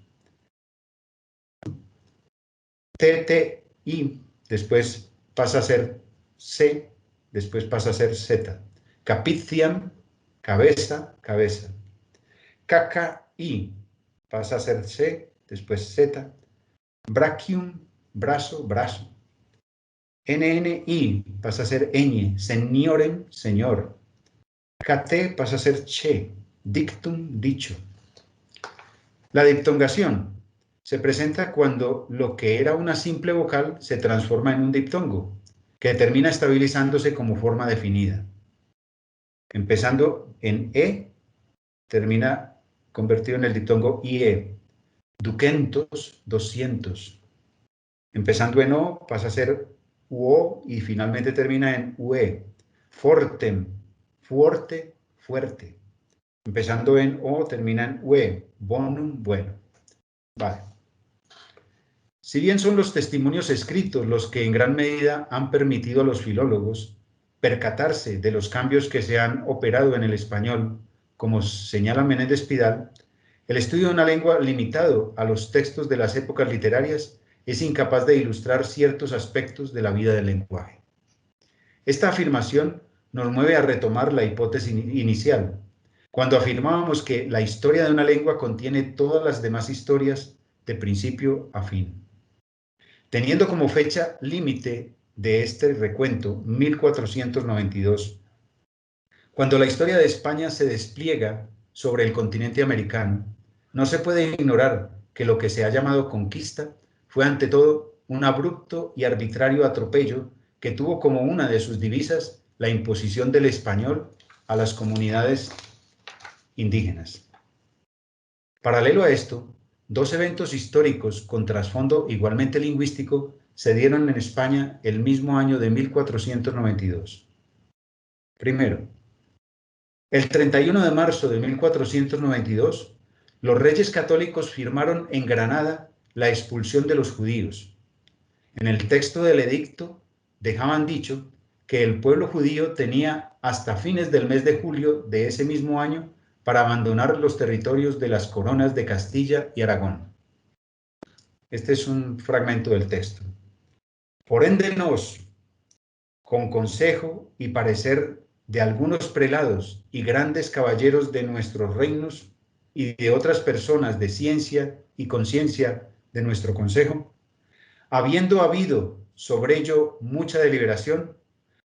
TTI después pasa a ser C, después pasa a ser Z. Capitiam, cabeza, cabeza. KKI pasa a ser C, después Z. Brachium, brazo, brazo. NNI pasa a ser ñ, seniorem, señor. KT pasa a ser che, dictum, dicho. La diptongación se presenta cuando lo que era una simple vocal se transforma en un diptongo, que termina estabilizándose como forma definida. Empezando en E, termina convertido en el diptongo IE. Ducentos, 200. Empezando en O, pasa a ser UO y finalmente termina en UE. Fortem, fuerte, fuerte. Empezando en O, termina en UE. Bonum, bueno. Vale. Si bien son los testimonios escritos los que en gran medida han permitido a los filólogos percatarse de los cambios que se han operado en el español, como señala Menéndez Pidal, el estudio de una lengua limitado a los textos de las épocas literarias es incapaz de ilustrar ciertos aspectos de la vida del lenguaje. Esta afirmación nos mueve a retomar la hipótesis inicial, cuando afirmábamos que la historia de una lengua contiene todas las demás historias de principio a fin. Teniendo como fecha límite de este recuento 1492, cuando la historia de España se despliega sobre el continente americano, no se puede ignorar que lo que se ha llamado conquista fue ante todo un abrupto y arbitrario atropello que tuvo como una de sus divisas la imposición del español a las comunidades indígenas. Paralelo a esto, dos eventos históricos con trasfondo igualmente lingüístico se dieron en España el mismo año de 1492. Primero, el 31 de marzo de 1492, los reyes católicos firmaron en Granada la expulsión de los judíos. En el texto del edicto dejaban dicho que el pueblo judío tenía hasta fines del mes de julio de ese mismo año para abandonar los territorios de las coronas de Castilla y Aragón. Este es un fragmento del texto. Por ende nos, con consejo y parecer de algunos prelados y grandes caballeros de nuestros reinos y de otras personas de ciencia y conciencia de nuestro consejo, habiendo habido sobre ello mucha deliberación,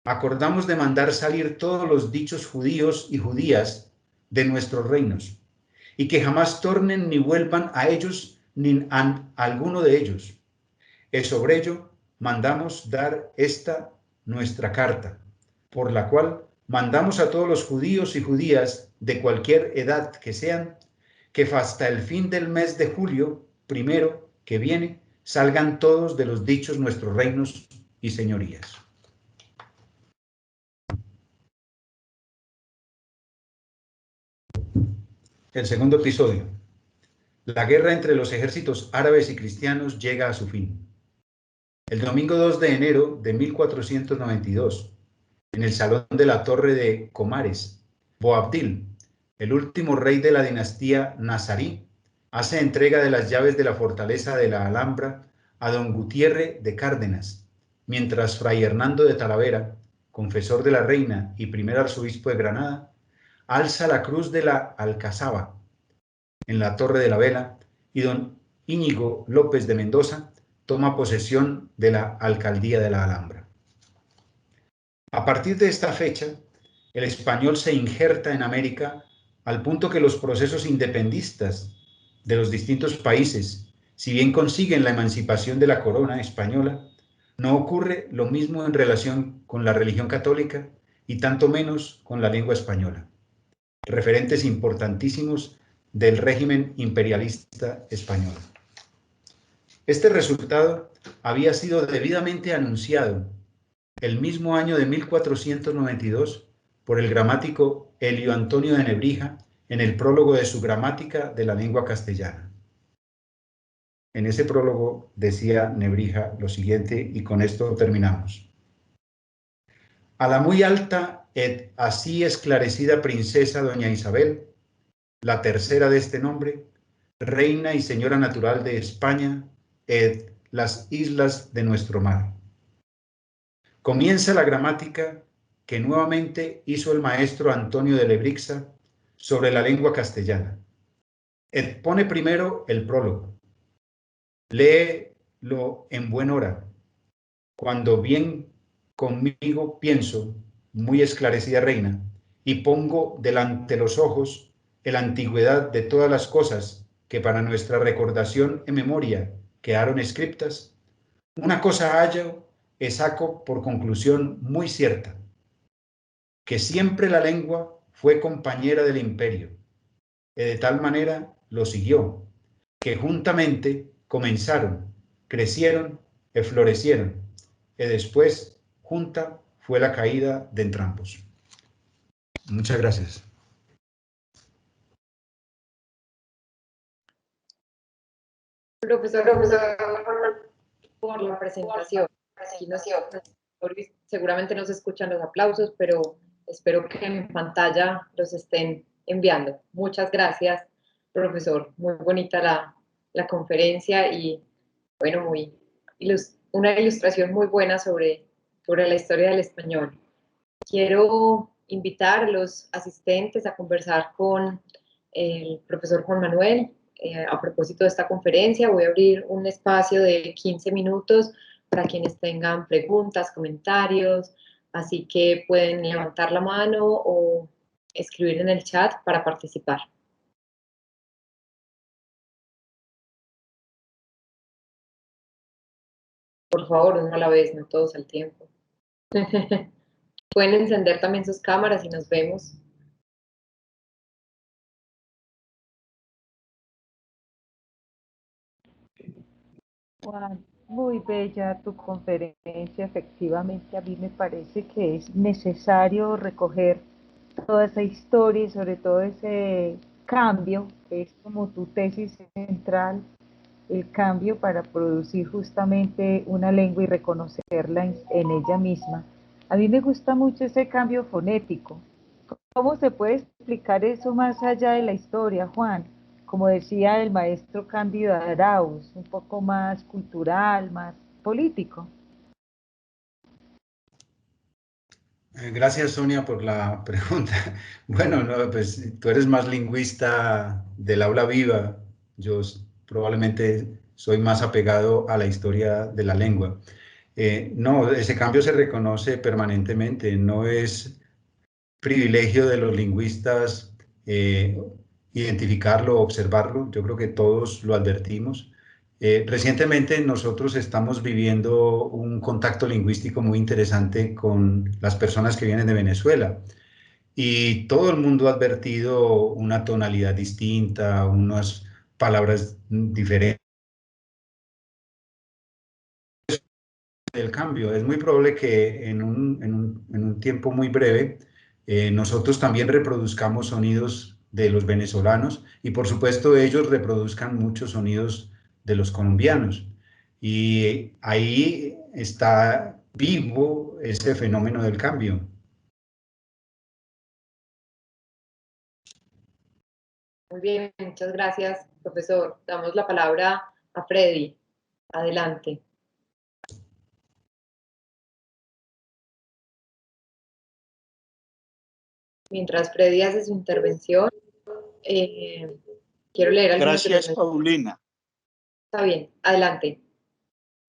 acordamos de mandar salir todos los dichos judíos y judías de nuestros reinos, y que jamás tornen ni vuelvan a ellos ni a alguno de ellos. Y sobre ello mandamos dar esta nuestra carta, por la cual mandamos a todos los judíos y judías de cualquier edad que sean, que hasta el fin del mes de julio primero que viene salgan todos de los dichos nuestros reinos y señorías. El segundo episodio. La guerra entre los ejércitos árabes y cristianos llega a su fin. El domingo 2 de enero de 1492, en el salón de la Torre de Comares, Boabdil, el último rey de la dinastía nazarí, hace entrega de las llaves de la fortaleza de la Alhambra a don Gutiérrez de Cárdenas, mientras fray Hernando de Talavera, confesor de la reina y primer arzobispo de Granada, alza la cruz de la Alcazaba en la Torre de la Vela y don Íñigo López de Mendoza toma posesión de la alcaldía de la Alhambra. A partir de esta fecha, el español se injerta en América al punto que los procesos independistas de los distintos países, si bien consiguen la emancipación de la corona española, no ocurre lo mismo en relación con la religión católica y tanto menos con la lengua española, referentes importantísimos del régimen imperialista español. Este resultado había sido debidamente anunciado el mismo año de 1492 por el gramático Elio Antonio de Nebrija en el prólogo de su Gramática de la Lengua Castellana. En ese prólogo decía Nebrija lo siguiente, y con esto terminamos. A la muy alta et así esclarecida princesa doña Isabel, la tercera de este nombre, reina y señora natural de España et las islas de nuestro mar. Comienza la gramática que nuevamente hizo el maestro Antonio de Lebrixa sobre la lengua castellana. Et pone primero el prólogo. Léelo en buen hora, cuando bien conmigo pienso, muy esclarecida reina, y pongo delante los ojos la antigüedad de todas las cosas que para nuestra recordación en memoria quedaron escritas, una cosa hallo y saco por conclusión muy cierta, que siempre la lengua fue compañera del imperio, y de tal manera lo siguió, que juntamente comenzaron, crecieron y florecieron, y después junta fue la caída de entrambos. Muchas gracias. Profesor, por la presentación. Aquí seguramente no se escuchan los aplausos, pero espero que en pantalla los estén enviando. Muchas gracias, profesor. Muy bonita la conferencia y, bueno, una ilustración muy buena sobre la historia del español. Quiero invitar a los asistentes a conversar con el profesor Juan Manuel. A propósito de esta conferencia, voy a abrir un espacio de 15 minutos para quienes tengan preguntas, comentarios, así que pueden levantar la mano o escribir en el chat para participar. Por favor, uno a la vez, no todos al tiempo. Pueden encender también sus cámaras y nos vemos. Juan, muy bella tu conferencia. Efectivamente, a mí me parece que es necesario recoger toda esa historia y sobre todo ese cambio, que es como tu tesis central, el cambio para producir justamente una lengua y reconocerla en ella misma. A mí me gusta mucho ese cambio fonético. ¿Cómo se puede explicar eso más allá de la historia, Juan? Como decía el maestro Cándido Arauz, un poco más cultural, más político. Gracias, Sonia, por la pregunta. Bueno, no, pues tú eres más lingüista del aula viva. Yo probablemente soy más apegado a la historia de la lengua. No, ese cambio se reconoce permanentemente. No es privilegio de los lingüistas identificarlo, observarlo. Yo creo que todos lo advertimos. Recientemente nosotros estamos viviendo un contacto lingüístico muy interesante con las personas que vienen de Venezuela y todo el mundo ha advertido una tonalidad distinta, unas palabras diferentes del cambio. Es muy probable que en un tiempo muy breve nosotros también reproduzcamos sonidos de los venezolanos y por supuesto ellos reproduzcan muchos sonidos de los colombianos. Y ahí está vivo ese fenómeno del cambio. Muy bien, muchas gracias, profesor. Damos la palabra a Freddy. Adelante. Mientras Freddy hace su intervención, quiero leer algunos de los Gracias, Paulina. Está bien, adelante.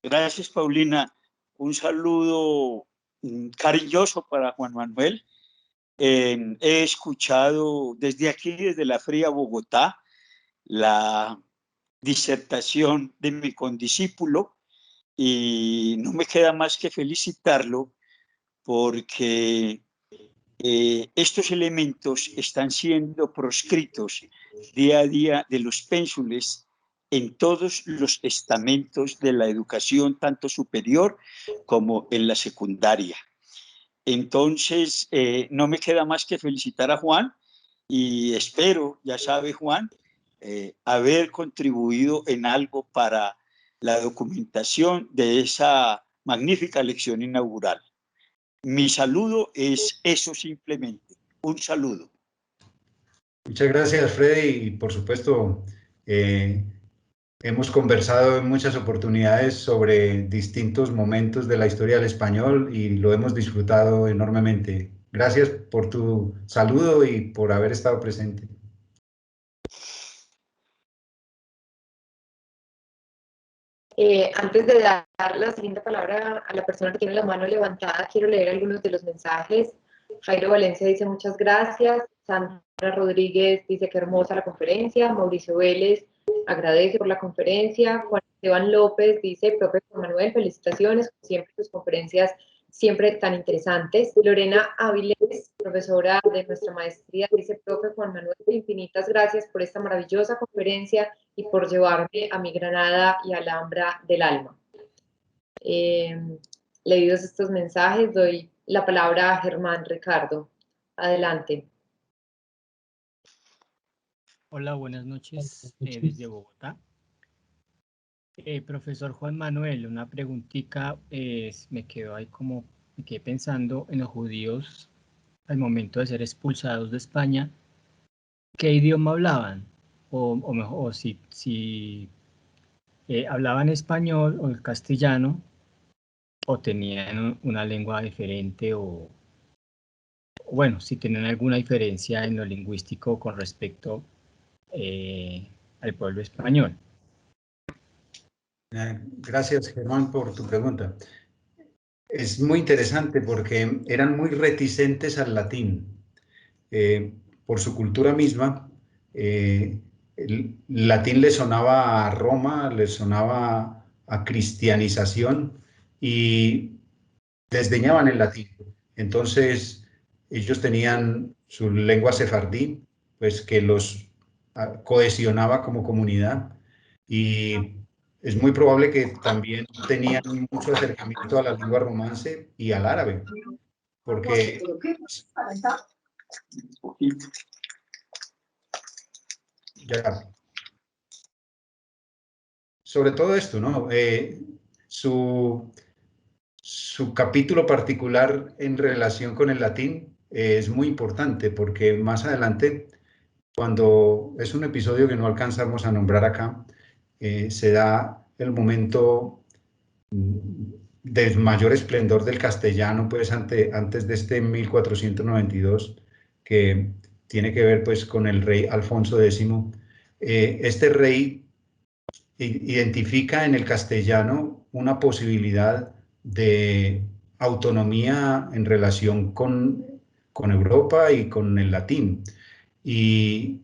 Gracias, Paulina. Un saludo cariñoso para Juan Manuel. He escuchado desde aquí, desde la fría Bogotá, la disertación de mi condiscípulo y no me queda más que felicitarlo porque estos elementos están siendo proscritos día a día de los pénsules en todos los estamentos de la educación, tanto superior como en la secundaria. Entonces, no me queda más que felicitar a Juan y espero, ya sabe Juan, haber contribuido en algo para la documentación de esa magnífica lección inaugural. Mi saludo es eso simplemente, un saludo. Muchas gracias, Freddy, y por supuesto hemos conversado en muchas oportunidades sobre distintos momentos de la historia del español y lo hemos disfrutado enormemente. Gracias por tu saludo y por haber estado presente. Antes de dar la siguiente palabra a la persona que tiene la mano levantada, quiero leer algunos de los mensajes. Jairo Valencia dice muchas gracias. Sandra Rodríguez dice que hermosa la conferencia. Mauricio Vélez agradece por la conferencia. Juan Esteban López dice, profe Juan Manuel, felicitaciones, siempre tus conferencias siempre tan interesantes. Lorena Áviles, profesora de nuestra maestría, dice, profe Juan Manuel, infinitas gracias por esta maravillosa conferencia y por llevarme a mi Granada y Alhambra del alma. Leídos estos mensajes, doy la palabra a Germán Ricardo. Adelante. Hola, buenas noches desde Bogotá. Profesor Juan Manuel, una preguntita, me quedé pensando en los judíos al momento de ser expulsados de España, ¿qué idioma hablaban? O si hablaban español o el castellano, o tenían una lengua diferente, o bueno, si tenían alguna diferencia en lo lingüístico con respecto al pueblo español. Gracias, Germán, por tu pregunta. Es muy interesante porque eran muy reticentes al latín. Por su cultura misma, el latín le sonaba a Roma, le sonaba a cristianización y desdeñaban el latín. Entonces, ellos tenían su lengua sefardí, pues que los cohesionaba como comunidad y es muy probable que también tenían mucho acercamiento a la lengua romance y al árabe, porque ya, sobre todo esto, ¿no? Su capítulo particular en relación con el latín es muy importante porque más adelante, cuando es un episodio que no alcanzamos a nombrar acá, se da el momento de mayor esplendor del castellano, pues antes de este 1492, que tiene que ver pues con el rey Alfonso X. Este rey identifica en el castellano una posibilidad de autonomía en relación con Europa y con el latín. Y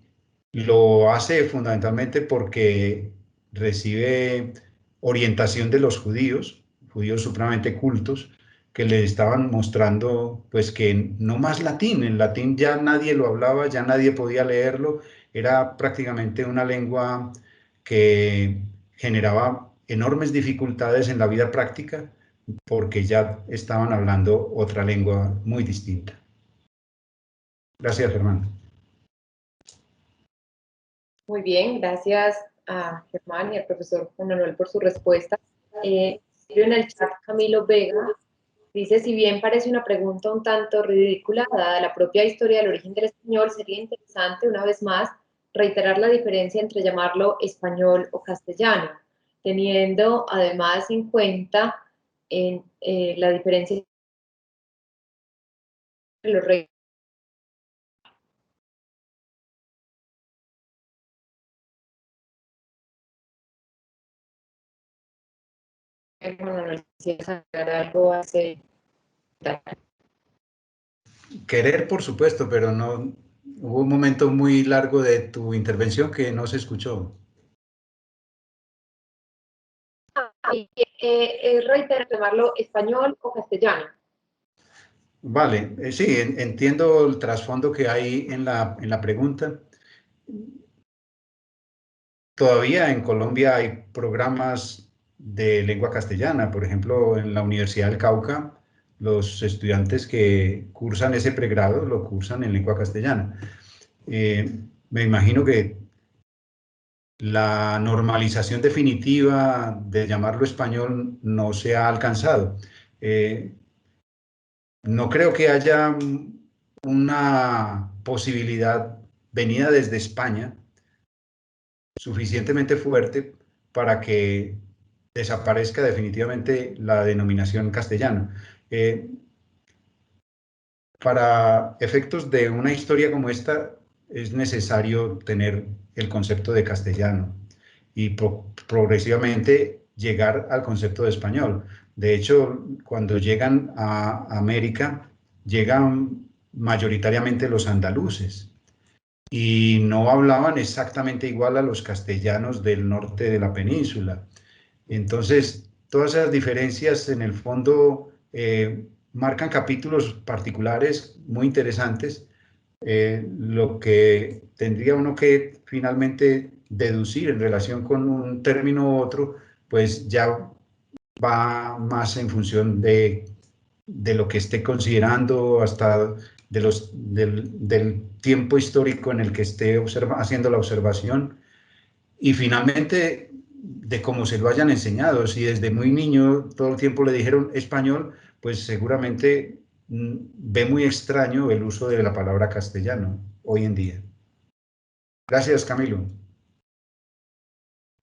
lo hace fundamentalmente porque recibe orientación de los judíos supremamente cultos, que le estaban mostrando pues que no más latín, el latín ya nadie lo hablaba, ya nadie podía leerlo, era prácticamente una lengua que generaba enormes dificultades en la vida práctica porque ya estaban hablando otra lengua muy distinta. Gracias, Germán. Muy bien, gracias a Germán y al profesor Juan Manuel por su respuesta. En el chat Camilo Vega dice, si bien parece una pregunta un tanto ridícula, dada la propia historia del origen del español, sería interesante, una vez más, reiterar la diferencia entre llamarlo español o castellano, teniendo además en cuenta la diferencia entre los reyes. Algo hace... Querer, por supuesto, pero no, hubo un momento muy largo de tu intervención que no se escuchó. Reiterar, llamarlo español o castellano. Vale, sí, entiendo el trasfondo que hay en la pregunta. Todavía en Colombia hay programas de lengua castellana, por ejemplo, en la Universidad del Cauca, los estudiantes que cursan ese pregrado lo cursan en lengua castellana. Me imagino que la normalización definitiva de llamarlo español no se ha alcanzado. No creo que haya una posibilidad venida desde España suficientemente fuerte para que desaparezca definitivamente la denominación castellano. Para efectos de una historia como esta, es necesario tener el concepto de castellano y progresivamente llegar al concepto de español. De hecho, cuando llegan a América, llegan mayoritariamente los andaluces y no hablaban exactamente igual a los castellanos del norte de la península. Entonces, todas esas diferencias en el fondo marcan capítulos particulares muy interesantes, lo que tendría uno que finalmente deducir en relación con un término u otro, pues ya va más en función de lo que esté considerando, hasta del tiempo histórico en el que esté haciendo la observación y finalmente de cómo se lo hayan enseñado. Si desde muy niño todo el tiempo le dijeron español, pues seguramente ve muy extraño el uso de la palabra castellano hoy en día. Gracias, Camilo.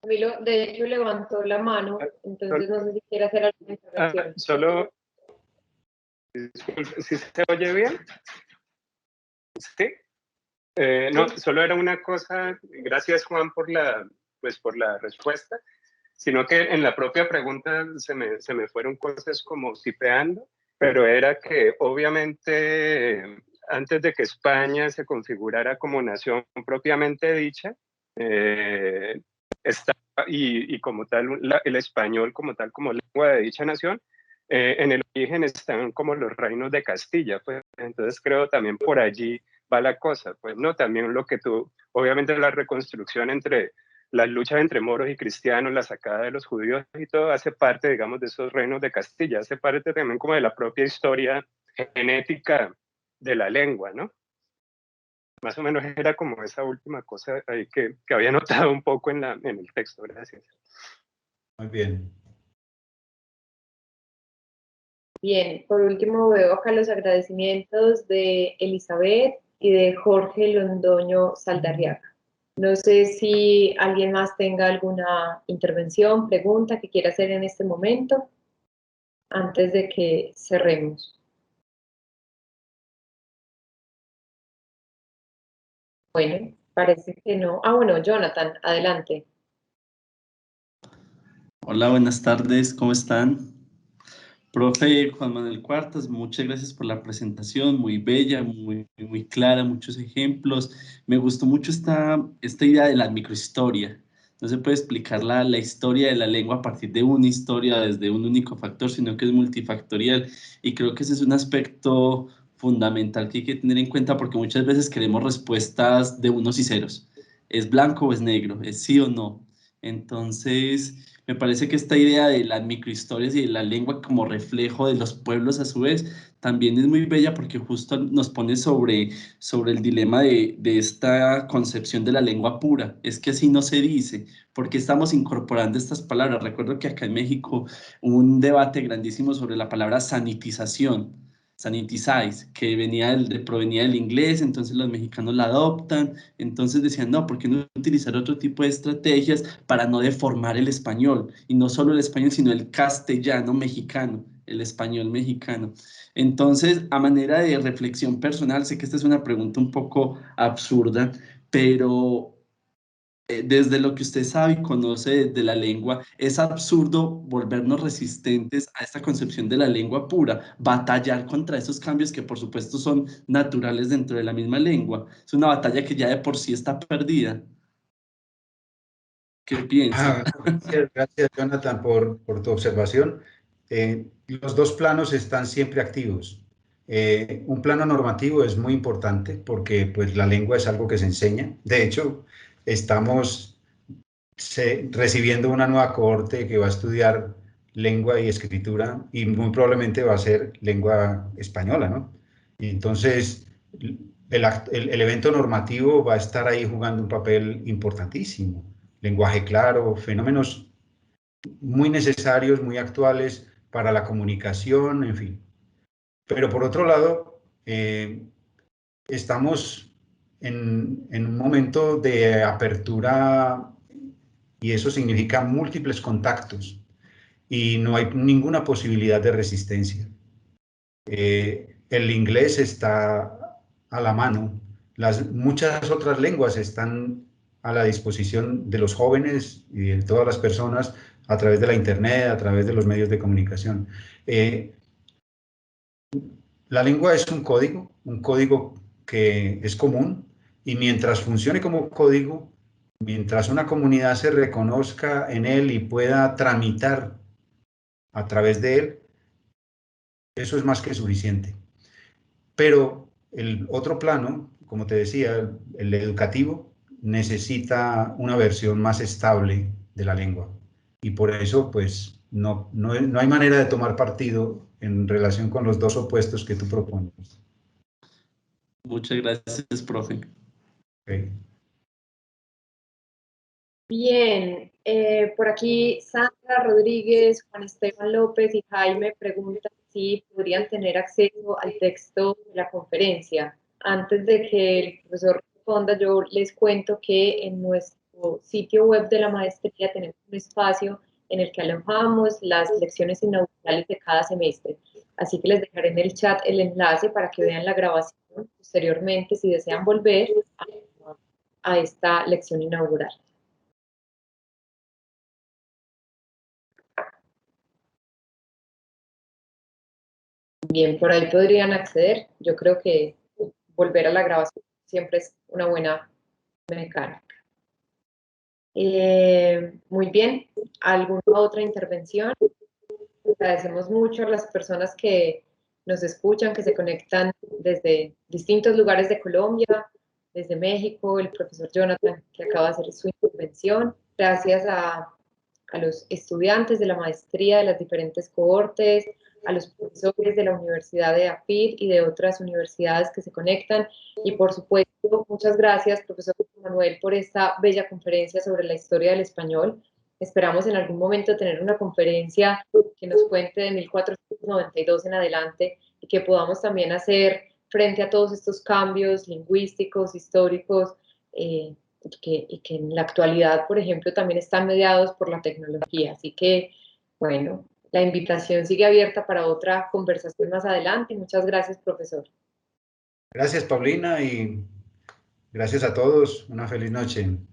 Camilo, de hecho, levantó la mano, entonces no sé si quiere hacer alguna intervención. Solo, ¿sí se oye bien? Sí. No, solo era una cosa, gracias Juan por la respuesta, sino que en la propia pregunta se me fueron cosas como tipeando, pero era que obviamente antes de que España se configurara como nación propiamente dicha, y como tal el español como tal como lengua de dicha nación, en el origen están como los reinos de Castilla, pues entonces creo también por allí va la cosa, pues no, también lo que tú, obviamente la reconstrucción entre las luchas entre moros y cristianos, la sacada de los judíos y todo hace parte, digamos, de esos reinos de Castilla, hace parte también como de la propia historia genética de la lengua, ¿no? Más o menos era como esa última cosa ahí que había notado un poco en el texto, gracias. Muy bien. Bien, por último veo acá los agradecimientos de Elizabeth y de Jorge Londoño Saldarriaga. No sé si alguien más tenga alguna intervención, pregunta que quiera hacer en este momento, antes de que cerremos. Bueno, parece que no. Ah, bueno, Jonathan, adelante. Hola, buenas tardes, ¿cómo están? Profe Juan Manuel Cuartas, muchas gracias por la presentación, muy bella, muy clara, muchos ejemplos. Me gustó mucho esta idea de la microhistoria. No se puede explicar la historia de la lengua a partir de una historia desde un único factor, sino que es multifactorial. Y creo que ese es un aspecto fundamental que hay que tener en cuenta porque muchas veces queremos respuestas de unos y ceros. ¿Es blanco o es negro? ¿Es sí o no? Entonces, Me parece que esta idea de las microhistorias y de la lengua como reflejo de los pueblos a su vez también es muy bella porque justo nos pone sobre el dilema de esta concepción de la lengua pura. Es que así no se dice, porque estamos incorporando estas palabras. Recuerdo que acá en México hubo un debate grandísimo sobre la palabra sanitización, sanitizáis, que provenía del inglés, entonces los mexicanos la adoptan, entonces decían, no, ¿por qué no utilizar otro tipo de estrategias para no deformar el español? Y no solo el español, sino el castellano mexicano, el español mexicano. Entonces, a manera de reflexión personal, sé que esta es una pregunta un poco absurda, pero desde lo que usted sabe y conoce de la lengua, es absurdo volvernos resistentes a esta concepción de la lengua pura, batallar contra esos cambios que por supuesto son naturales dentro de la misma lengua. Es una batalla que ya de por sí está perdida. ¿Qué piensa? Gracias, Jonathan, por tu observación. Los dos planos están siempre activos. Un plano normativo es muy importante porque pues, la lengua es algo que se enseña. De hecho, estamos recibiendo una nueva cohorte que va a estudiar lengua y escritura y muy probablemente va a ser lengua española, ¿no? Y entonces, el evento normativo va a estar ahí jugando un papel importantísimo. Lenguaje claro, fenómenos muy necesarios, muy actuales para la comunicación, en fin. Pero por otro lado, estamos en un momento de apertura y eso significa múltiples contactos y no hay ninguna posibilidad de resistencia. El inglés está a la mano, muchas otras lenguas están a la disposición de los jóvenes y de todas las personas a través de la internet, a través de los medios de comunicación. La lengua es un código que es común y mientras funcione como código, mientras una comunidad se reconozca en él y pueda tramitar a través de él, eso es más que suficiente. Pero el otro plano, como te decía, el educativo, necesita una versión más estable de la lengua. Y por eso, pues, no hay manera de tomar partido en relación con los dos opuestos que tú propones. Muchas gracias, profe. Okay. Bien, por aquí Sandra Rodríguez, Juan Esteban López y Jaime preguntan si podrían tener acceso al texto de la conferencia. Antes de que el profesor responda, yo les cuento que en nuestro sitio web de la maestría tenemos un espacio en el que alojamos las lecciones inaugurales de cada semestre. Así que les dejaré en el chat el enlace para que vean la grabación posteriormente si desean volver a esta lección inaugural. Bien, por ahí podrían acceder. Yo creo que volver a la grabación siempre es una buena mecánica. Muy bien, ¿alguna otra intervención? Agradecemos mucho a las personas que nos escuchan, que se conectan desde distintos lugares de Colombia, desde México, el profesor Jonathan, que acaba de hacer su intervención. Gracias a los estudiantes de la maestría de las diferentes cohortes, a los profesores de la Universidad de AFID y de otras universidades que se conectan. Y por supuesto, muchas gracias, profesor Manuel, por esta bella conferencia sobre la historia del español. Esperamos en algún momento tener una conferencia que nos cuente de 1492 en adelante y que podamos también hacer frente a todos estos cambios lingüísticos, históricos, y que en la actualidad, por ejemplo, también están mediados por la tecnología. Así que, bueno, la invitación sigue abierta para otra conversación más adelante. Muchas gracias, profesor. Gracias, Paulina, y gracias a todos. Una feliz noche.